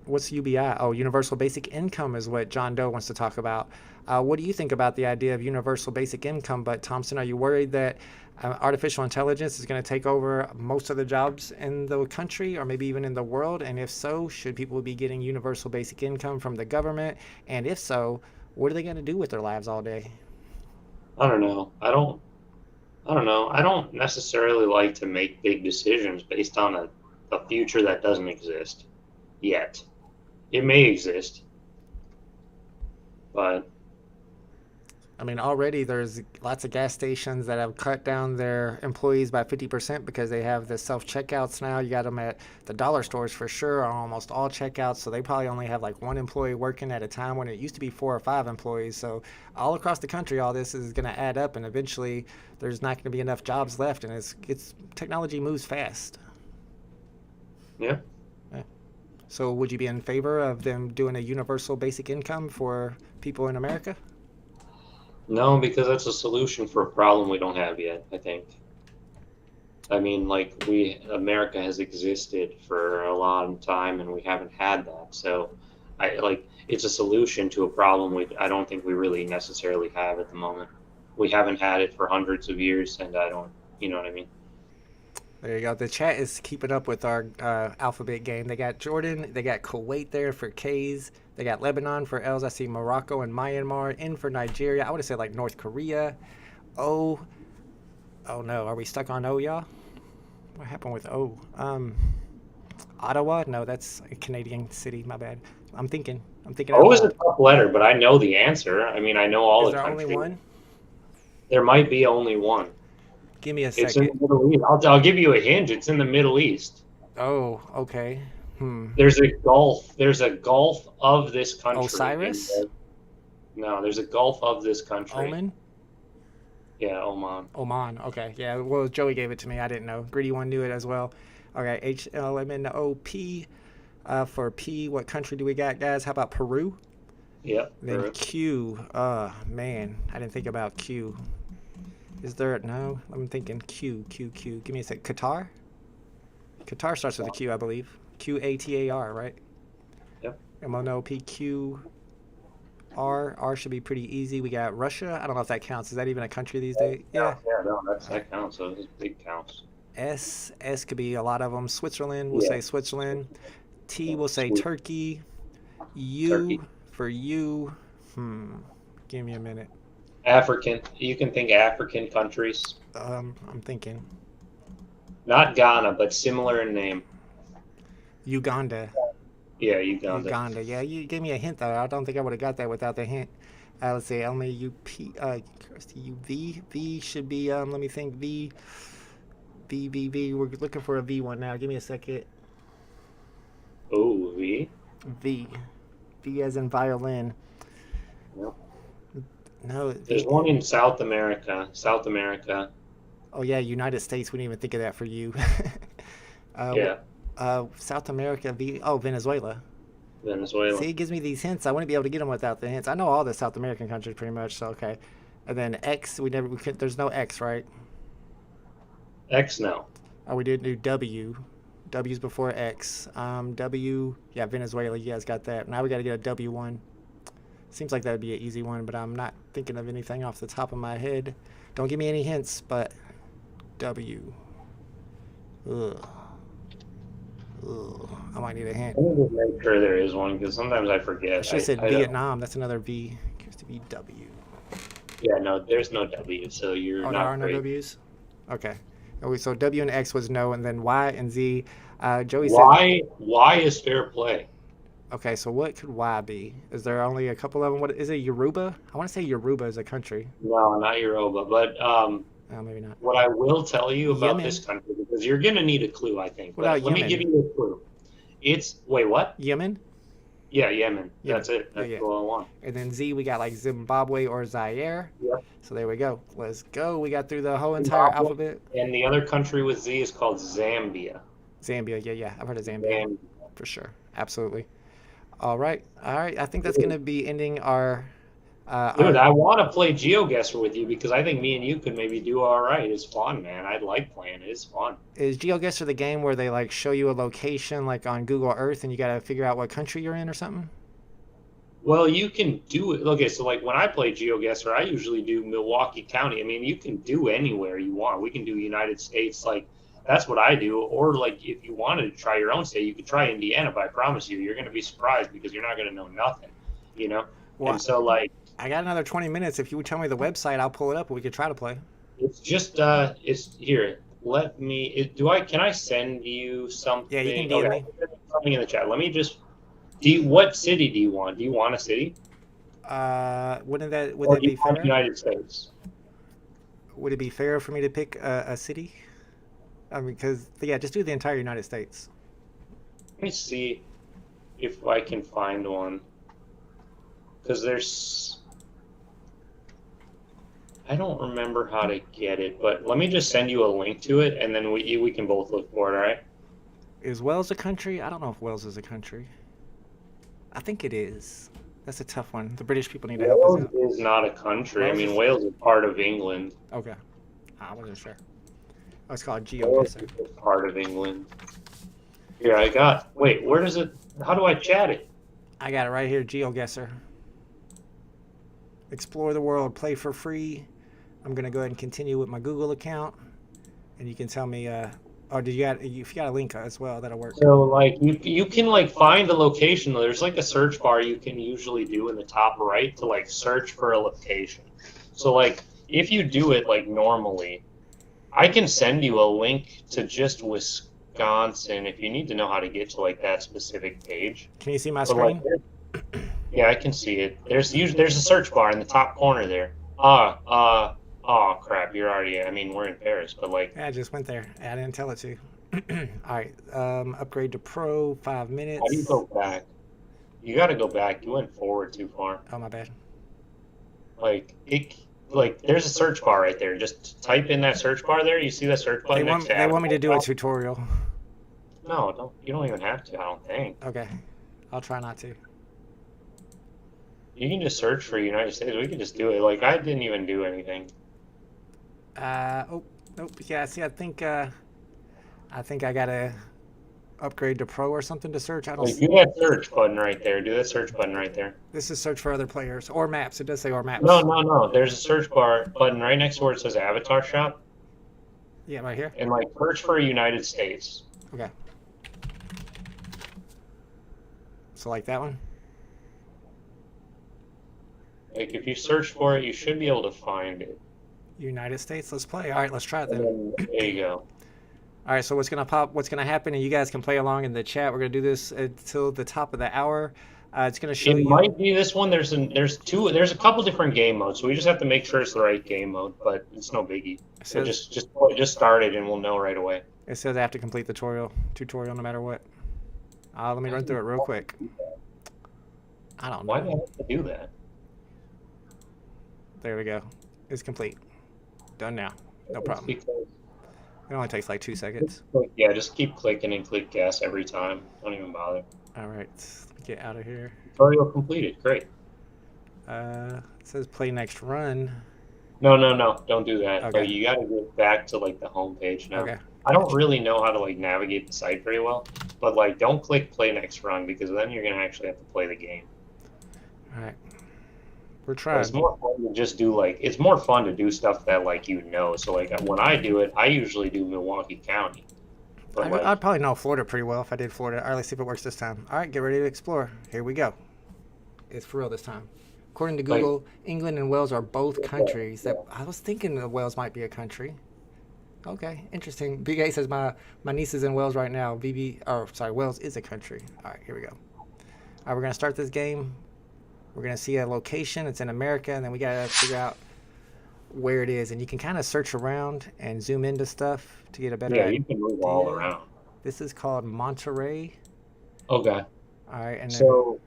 What's UBI? Oh, Universal Basic Income is what John Doe wants to talk about. What do you think about the idea of universal basic income? But Thompson, are you worried that artificial intelligence is going to take over most of the jobs in the country or maybe even in the world? And if so, should people be getting universal basic income from the government? And if so, what are they going to do with their lives all day?
I don't know. I don't know. I don't necessarily like to make big decisions based on a future that doesn't exist yet. It may exist, but
I mean, already there's lots of gas stations that have cut down their employees by 50% because they have the self-checkouts now. You got them at the dollar stores for sure on almost all checkouts, so they probably only have like one employee working at a time when it used to be 4 or 5 employees. So all across the country, all this is going to add up, and eventually there's not going to be enough jobs left, and it's technology moves fast.
yeah.
So would you be in favor of them doing a universal basic income for people in America?
No, because that's a solution for a problem we don't have yet, I think. I mean, like America has existed for a long time and we haven't had that. So it's a solution to a problem I don't think we really necessarily have at the moment. We haven't had it for hundreds of years, and you know what I mean?
There you go. The chat is keeping up with our alphabet game. They got Jordan. They got Kuwait there for K's. They got Lebanon for L's. I see Morocco and Myanmar. N for Nigeria. I would have said like North Korea. O. Oh no. Are we stuck on O, y'all? What happened with O? Ottawa? No, that's a Canadian city. My bad. I'm thinking.
O is a tough letter, but I know the answer. I mean, I know all
Is
the
there
countries.
only one?
There might be only one.
Give me a
It's in
second.
the Middle East. I'll give you a hint. It's in the Middle East.
Oh, okay.
There's a gulf. There's a gulf of this country.
Osiris?
No, there's a gulf of this country.
Oman?
Yeah, Oman.
Oman. Okay. Yeah. Well, Joey gave it to me. I didn't know. Greedy one knew it as well. Okay. HLMNOP. For P, what country do we got, guys? How about Peru?
Yep.
Then
Peru.
Q. Man, I didn't think about Q. Is there no? I'm thinking Q. Give me a sec. Qatar. Qatar starts with a Q, I believe. QATAR, right?
Yep.
MNOPQ. R should be pretty easy. We got Russia. I don't know if that counts. Is that even a country these days? Yeah.
Yeah, no, that counts. So it's big counts.
S could be a lot of them. Switzerland, we'll say Switzerland. T, we'll say Turkey. U
Turkey.
for U. Give me a minute.
African. You can think African countries.
I'm thinking.
Not Ghana, but similar in name.
Uganda.
Yeah, Uganda.
Uganda. Yeah, you gave me a hint though. I don't think I would have got that without the hint. Let's see. Only V. V should be. Let me think. V. We're looking for a V one now. Give me a second.
Oh, V.
V as in violin.
Yep.
No.
There's one in South America. South America.
Oh yeah, United States. We didn't even think of that for you.
Yeah.
South America. Venezuela.
Venezuela.
See, it gives me these hints. I wouldn't be able to get them without the hints. I know all the South American countries pretty much. So okay. And then X. There's no X, right?
X, no.
Oh, we did do W. W's before X. W. Yeah, Venezuela. You guys got that. Now we got to get a W one. Seems like that would be an easy one, but I'm not thinking of anything off the top of my head. Don't give me any hints, but W. Ugh. I might need a hint.
Let me just make sure there is one, because sometimes I forget.
I should have said Vietnam. That's another V. It used to be W.
Yeah, no, there's no W, so you're
Oh,
not
there are no
great.
W's? Okay. So W and X was no, and then Y and Z. Joey said...
Y is fair play.
Okay, so what could Y be? Is there only a couple of them? What is it, Yoruba? I want to say Yoruba is a country.
No, not Yoruba, but
Maybe not.
What I will tell you about
Yemen.
this country, because you're going to need a clue, I think.
What about
Let me
Yemen?
give you a clue. Wait, what?
Yemen.
Yeah, Yemen.
Yemen.
That's it. That's all I want.
And then Z, we got like Zimbabwe or Zaire.
Yep.
So there we go. Let's go. We got through the whole entire alphabet.
And the other country with Z is called Zambia.
Zambia. Yeah. I've heard of Zambia. For sure. Absolutely. All right. I think that's going to be ending our...
Dude, I want to play GeoGuessr with you because I think me and you could maybe do all right. It's fun, man. I like playing it. It's fun.
Is GeoGuessr the game where they like show you a location like on Google Earth and you got to figure out what country you're in or something?
Well, you can do it. Okay, so like when I play GeoGuessr, I usually do Milwaukee County. I mean, you can do anywhere you want. We can do United States. Like, that's what I do. Or like if you wanted to try your own state, you could try Indiana, but I promise you, you're going to be surprised because you're not going to know nothing, you know?
Well,
and so like...
I got another 20 minutes. If you would tell me the website, I'll pull it up and we could try to play.
It's just, it's here. Let me, can I send you something?
Yeah, you can DM me.
Something in the chat. Let me just, what city do you want? Do you want a city?
Would that be fair?
United States.
Would it be fair for me to pick a city? I mean, because, yeah, just do the entire United States.
Let me see if I can find one. Because there's... I don't remember how to get it, but let me just send you a link to it, and then we can both look for it, all right?
Is Wales a country? I don't know if Wales is a country. I think it is. That's a tough one. The British people need to help us out.
Wales is not a country. I mean, Wales is part of England.
Okay. I wasn't sure. Oh, it's called
Wales
GeoGuessr.
is part of England. Here, I got... Wait, where does it... How do I chat it?
I got it right here, GeoGuessr. Explore the world, play for free. I'm gonna go ahead and continue with my Google account, and you can tell me. Or if you got a link as well, that'll work.
So like you can like find the location. There's like a search bar you can usually do in the top right to like search for a location. So like if you do it like normally, I can send you a link to just Wisconsin if you need to know how to get to like that specific page.
Can you see my screen?
Like, yeah, I can see it. There's a search bar in the top corner there. Oh crap! You're already. I mean, we're in Paris, but like.
Yeah, I just went there. I didn't tell it to. All right. Upgrade to Pro. 5 minutes.
How do you go back? You got to go back. You went forward too far.
Oh my bad.
Like there's a search bar right there. Just type in that search bar there. You see that search button?
They want me to do a tutorial.
No, don't. You don't even have to. I don't think.
Okay. I'll try not to.
You can just search for United States. We can just do it. Like I didn't even do anything.
Oh, nope. Yeah, see, I think I gotta upgrade to Pro or something to search. I don't see.
Do that search button right there. Do that search button right there.
This is search for other players or maps. It does say or maps.
No. There's a search bar button right next to where it says Avatar Shop.
Yeah, right here.
And like search for United States.
Okay. So like that one.
Like if you search for it, you should be able to find it.
United States. Let's play. All right, let's try it then.
There you go.
All right, so what's gonna happen, and you guys can play along in the chat. We're gonna do this until the top of the hour. It's gonna show you.
It might be this one. There's a couple different game modes, so we just have to make sure it's the right game mode. But it's no biggie. So just start it, and we'll know right away.
It says I have to complete the tutorial no matter what. Let me run through it real quick. I don't know.
Why do I have to do that?
There we go. It's complete. Done now. No problem. It only takes like 2 seconds.
Yeah, just keep clicking and click gas every time. Don't even bother.
All right, let's get out of here.
Tutorial completed. Great.
It says play next run.
No. Don't do that.
Okay.
You got to get back to like the home page now.
Okay.
I don't really know how to like navigate the site very well, but like don't click play next run because then you're gonna actually have to play the game.
All right. We're trying.
It's more fun to just do it's more fun to do stuff that like you know. So like when I do it, I usually do Milwaukee County. But
I'd probably know Florida pretty well if I did Florida. All right, let's see if it works this time. All right, get ready to explore. Here we go. It's for real this time. According to Google, England and Wales are both countries. That I was thinking that Wales might be a country. Okay, interesting. Big A says my niece is in Wales right now. Wales is a country. All right, here we go. All right, we're gonna start this game. We're gonna see a location. It's in America, and then we gotta figure out where it is, and you can kind of search around and zoom into stuff to get a better
Yeah,
idea.
you can move all around.
This is called Monterey.
Okay.
All right, and then
So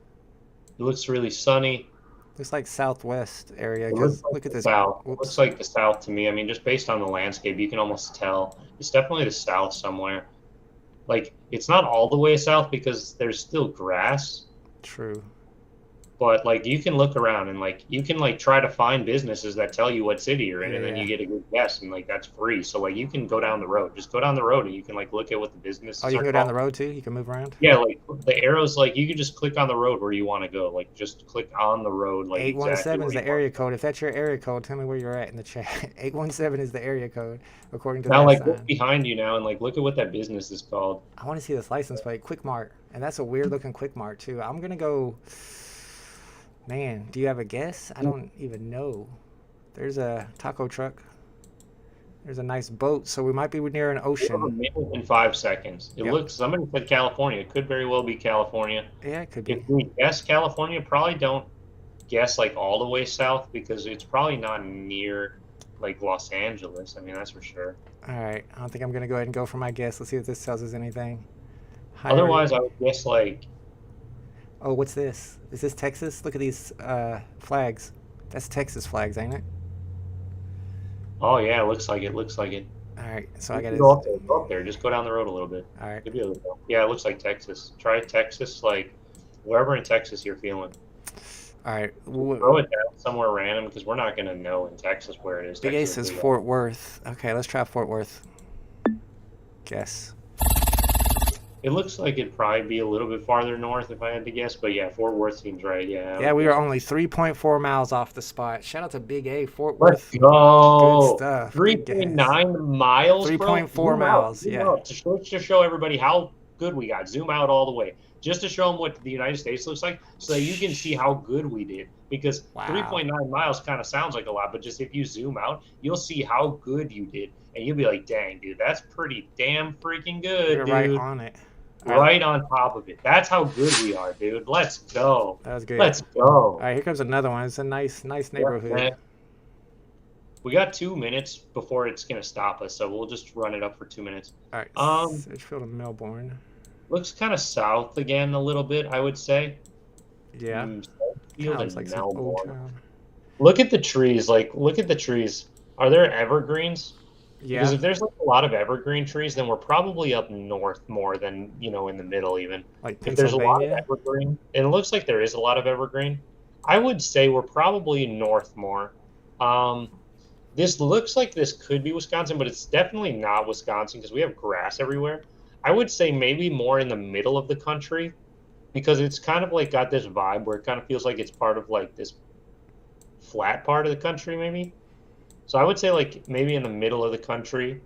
it looks really sunny.
looks like southwest area.
It
Because
looks like
look at
the
this.
south. It
Whoops.
looks like the south to me. I mean, just based on the landscape, you can almost tell. It's definitely the south somewhere. Like, it's not all the way south because there's still grass.
True.
But like you can look around and like you can like try to find businesses that tell you what city you're in, and then
Yeah.
you get a good guess, and like that's free. So like you can go down the road, just go down the road, and you can like look at what the businesses
Oh, you
are
can go down the
called.
road too. You can move around.
Yeah, like the arrows, like you can just click on the road where you want to go. Like just click on the road, like exactly
817
where
is
you
the
want.
area code. If that's your area code, tell me where you're at in the chat. 817 is the area code, according to
Now
that
like
sign.
look behind you now and like look at what that business is called.
I want to see this license plate, Quick Mart, and that's a weird looking Quick Mart too. I'm gonna go. Man, do you have a guess? I don't even know. There's a taco truck. There's a nice boat, so we might be near an
We have a
ocean.
minute and 5 seconds. It
Yep.
looks, somebody said California. It could very well be California.
Yeah, it could
If
be.
we guess California, probably don't guess like all the way south because it's probably not near like Los Angeles. I mean, that's for sure.
All right, I don't think I'm gonna go ahead and go for my guess. Let's see if this tells us anything. Highway-
Otherwise, I would guess like,
Oh, what's this? Is this Texas? Look at these flags. That's Texas flags, ain't it?
oh yeah, it looks like it. Looks like it.
All right, so I
You
got
can
to.
go up there. Go up there. Just go down the road a little bit.
All right.
Could be a little. Yeah, it looks like Texas. Try Texas, like wherever in Texas you're feeling.
All right.
Throw it down somewhere random because we're not gonna know in Texas where it is.
Big A
Texas
says
is-
Fort Worth. Okay, let's try Fort Worth. Guess.
It looks like it'd probably be a little bit farther north if I had to guess, but yeah, Fort Worth seems right. Yeah.
Yeah, we are only 3.4 miles off the spot. Shout out to Big A, Fort
Let's
Worth.
go.
Good stuff. Good guess.
3.9 miles, bro.
3.4
Zoom out,
miles,
zoom
yeah.
out. To show everybody how good we got. Zoom out all the way. Just to show them what the United States looks like so that you can see how good we did. Because
Wow.
3.9 miles kind of sounds like a lot, but just if you zoom out, you'll see how good you did. And you'll be like, dang, dude, that's pretty damn freaking good,
You're
dude.
right on it. All right,
Right on top of it. That's how good we are, dude. Let's go.
that was good.
Let's go.
All right, here comes another one. It's a nice neighborhood.
man. We got 2 minutes before it's gonna stop us, so we'll just run it up for 2 minutes.
All right,
Um,
Sedgefield and Melbourne.
Looks kind of south again a little bit, I would say.
Yeah.
Field
Sounds
and
like some old
Melbourne.
town.
Look at the trees. Like, look at the trees. Are there evergreens?
Yeah.
Because if there's like a lot of evergreen trees, then we're probably up north more than in the middle even.
Like
If there's a lot of
Pennsylvania.
evergreen, and it looks like there is a lot of evergreen, I would say we're probably north more. This looks like this could be Wisconsin, but it's definitely not Wisconsin because we have grass everywhere. I would say maybe more in the middle of the country because it's kind of like got this vibe where it kind of feels like it's part of like this flat part of the country maybe. So I would say like maybe in the middle of the country.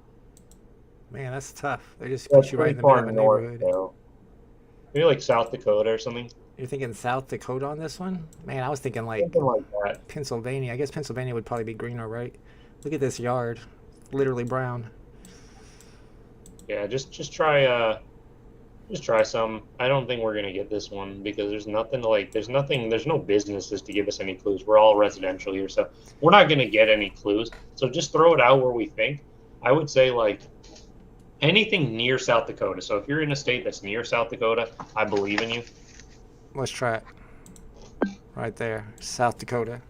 Man, that's tough. They just
That's
put you right in
pretty
the middle
far
of the
north
neighborhood.
though. Maybe like South Dakota or something.
You're thinking South Dakota on this one? Man, I was thinking like
Something like that.
Pennsylvania. I guess Pennsylvania would probably be greener, right? Look at this yard. Literally brown.
Yeah, just try some. I don't think we're gonna get this one because there's no businesses to give us any clues. We're all residential here, so we're not gonna get any clues. So just throw it out where we think. I would say like anything near South Dakota. So if you're in a state that's near South Dakota, I believe in you.
Let's try it. Right there. South Dakota.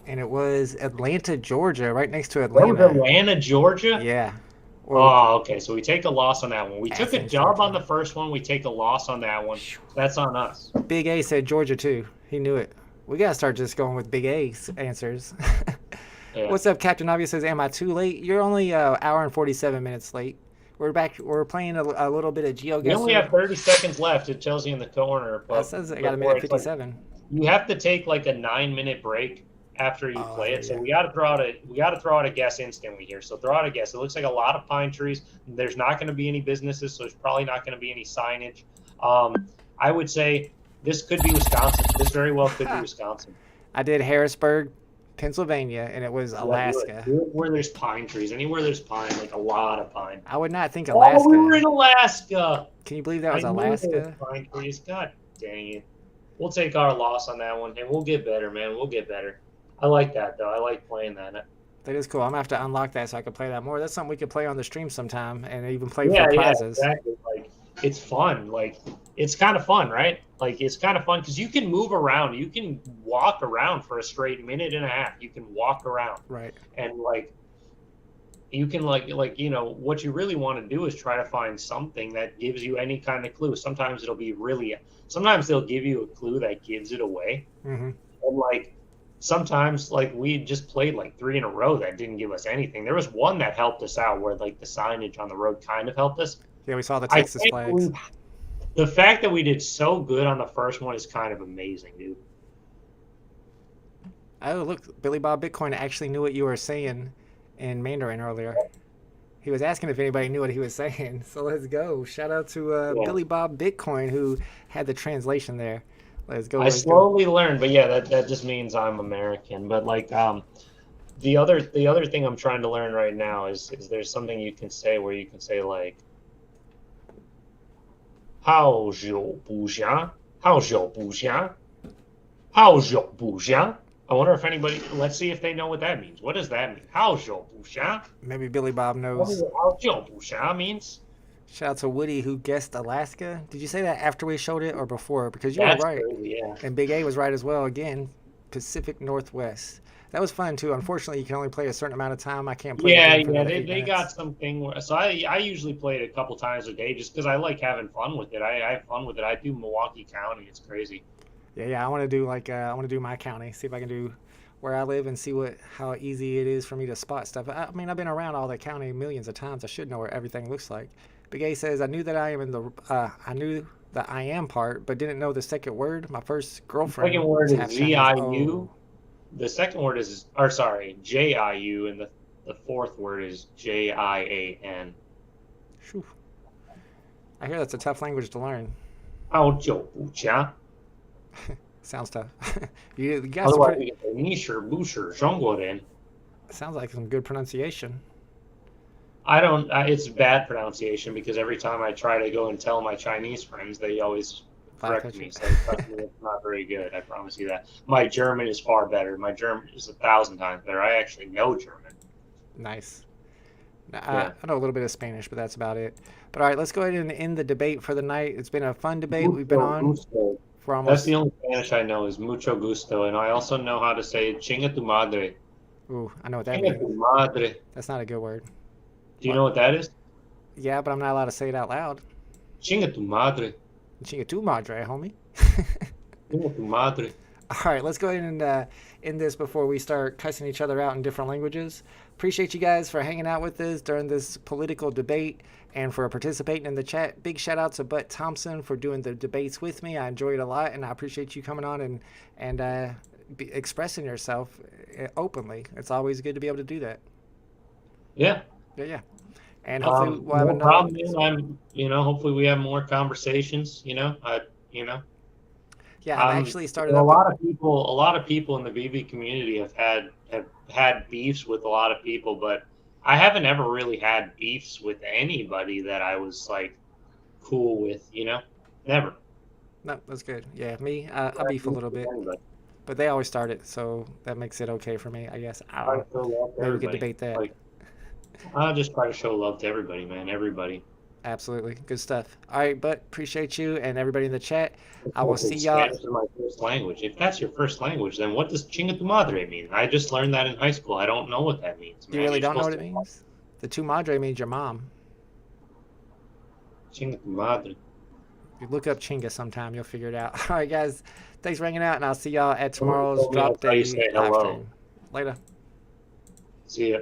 And it was Atlanta, Georgia, right next to
That was
Atlanta.
Atlanta, Georgia.
Yeah. Well,
Oh, okay. So we take a loss on that one. We took a
Athens,
job
Georgia.
on the first one. We take a loss on that one. That's on us.
Big A said Georgia too. He knew it. We gotta start just going with Big A's answers.
Yeah.
What's up, Captain Obvious says, am I too late? You're only an hour and 47 minutes late. We're back. We're playing a little bit of
We
GeoGuessr.
only have 30 seconds left. It tells you in the corner.
That says I got a
before
minute
it's like-
57.
you have to take like a 9-minute break after you
Oh,
play it. So
yeah.
we got to throw out a guess instantly here. So throw out a guess. It looks like a lot of pine trees. There's not going to be any businesses, so there's probably not going to be any signage. I would say this could be Wisconsin. This very well could be Wisconsin.
I did Harrisburg, Pennsylvania, and it was
Yeah,
Alaska.
do it where there's pine trees. Anywhere there's pine, like a lot of pine.
I would not think
Oh, we were
Alaska.
in Alaska.
Can you believe that was
I knew there
Alaska?
was pine trees. God dang it. We'll take our loss on that one, and we'll get better, man. We'll get better. I like that though. I like playing that.
That is cool. I'm gonna have to unlock that so I can play that more. That's something we could play on the stream sometime and even play
Yeah,
for
yeah,
prizes.
exactly. Like it's fun. Like it's kind of fun, right? Like it's kind of fun because you can move around. You can walk around for a straight minute and a half. You can walk around,
Right.
and like you can like what you really want to do is try to find something that gives you any kind of clue. Sometimes sometimes they'll give you a clue that gives it away,
Mm-hmm.
and like sometimes like we just played like 3 in a row that didn't give us anything. There was one that helped us out where like the signage on the road kind of helped us.
Yeah, we saw the
I
Texas
can't
flags.
believe the fact that we did so good on the first one is kind of amazing, dude.
Oh, look, Billy Bob Bitcoin actually knew what you were saying in Mandarin earlier. He was asking if anybody knew what he was saying. So let's go. Shout out to
Yeah.
Billy Bob Bitcoin who had the translation there. Let's go.
I
Let's go.
slowly learned, but yeah, that just means I'm American. But like the other thing I'm trying to learn right now is there's something you can say where you can say like 好久不相，好久不相，好久不相. I wonder if anybody. Let's see if they know what that means. What does that mean? 好久不相.
Maybe Billy Bob
What
knows.
does 好久不相 means?
Shout out to Woody who guessed Alaska. Did you say that after we showed it or before? Because you
That's
were right.
crazy, yeah.
And Big A was right as well. Again, Pacific Northwest. That was fun too. Unfortunately, you can only play a certain amount of time. I can't play.
Yeah,
the game for
yeah,
another 8
they
minutes.
got something. So I usually play it a couple times a day just because I like having fun with it. I have fun with it. I do Milwaukee County. It's crazy.
Yeah. I want to do I want to do my county. See if I can do where I live and see how easy it is for me to spot stuff. I mean, I've been around all the county millions of times. I should know where everything looks like. Big A says I knew that I am in the I knew the I am part, but didn't know the second word. My first girlfriend.
Second word
half
is
Chinese.
GIU. The second word is, or sorry, JIU, and the fourth word is JIAN.
Phew. I hear that's a tough language to learn.
好久不相.
Sounds tough. you got some
Otherwise,
pretty,
we get the 你是不是中国人?
sounds like some good pronunciation.
I don't. It's bad pronunciation because every time I try to go and tell my Chinese friends, they always
Laugh
correct
at
me.
you.
So trust me, it's not very good. I promise you that. My German is far better. My German is 1,000 times better. I actually know German.
Nice.
Yeah.
I know a little bit of Spanish, but that's about it. But all right, let's go ahead and end the debate for the night. It's been a fun debate we've been
Mucho
on
gusto.
for
That's
almost.
the only Spanish I know is mucho gusto, and I also know how to say chinga tu madre.
Ooh, I know what that
Chinga
means.
tu madre.
That's not a good word.
Do you know what that is?
Yeah, but I'm not allowed to say it out loud.
Chinga tu madre.
Chinga tu madre, homie.
Chinga tu madre.
All right, let's go ahead and end this before we start cussing each other out in different languages. Appreciate you guys for hanging out with us during this political debate and for participating in the chat. Big shout out to Butt Thompson for doing the debates with me. I enjoyed it a lot, and I appreciate you coming on and expressing yourself openly. It's always good to be able to do that.
Yeah.
Yeah. And hopefully we'll have
no
another.
problem. Hopefully we have more conversations.
Yeah,
Um,
I've actually started
a
up.
lot of people in the VeVe community have had beefs with a lot of people, but I haven't ever really had beefs with anybody that I was like cool with. Never.
No, that's good. Yeah, me, I beef a little bit, but they always start it, so that makes it okay for me, I guess. I don't know. Maybe we could debate that.
I'll just try to show love to everybody, man. Everybody.
Absolutely. Good stuff. All right, but appreciate you and everybody in the chat. I will see y'all.
Spanish is my first language. If that's your first language, then what does chinga tu madre mean? I just learned that in high school. I don't know what that means.
You really don't know what it means? The tu madre means your mom.
Chinga tu madre.
If you look up Chinga sometime, you'll figure it out. All right, guys. Thanks for hanging out, and I'll see y'all at tomorrow's drop day live stream. Later.
See ya.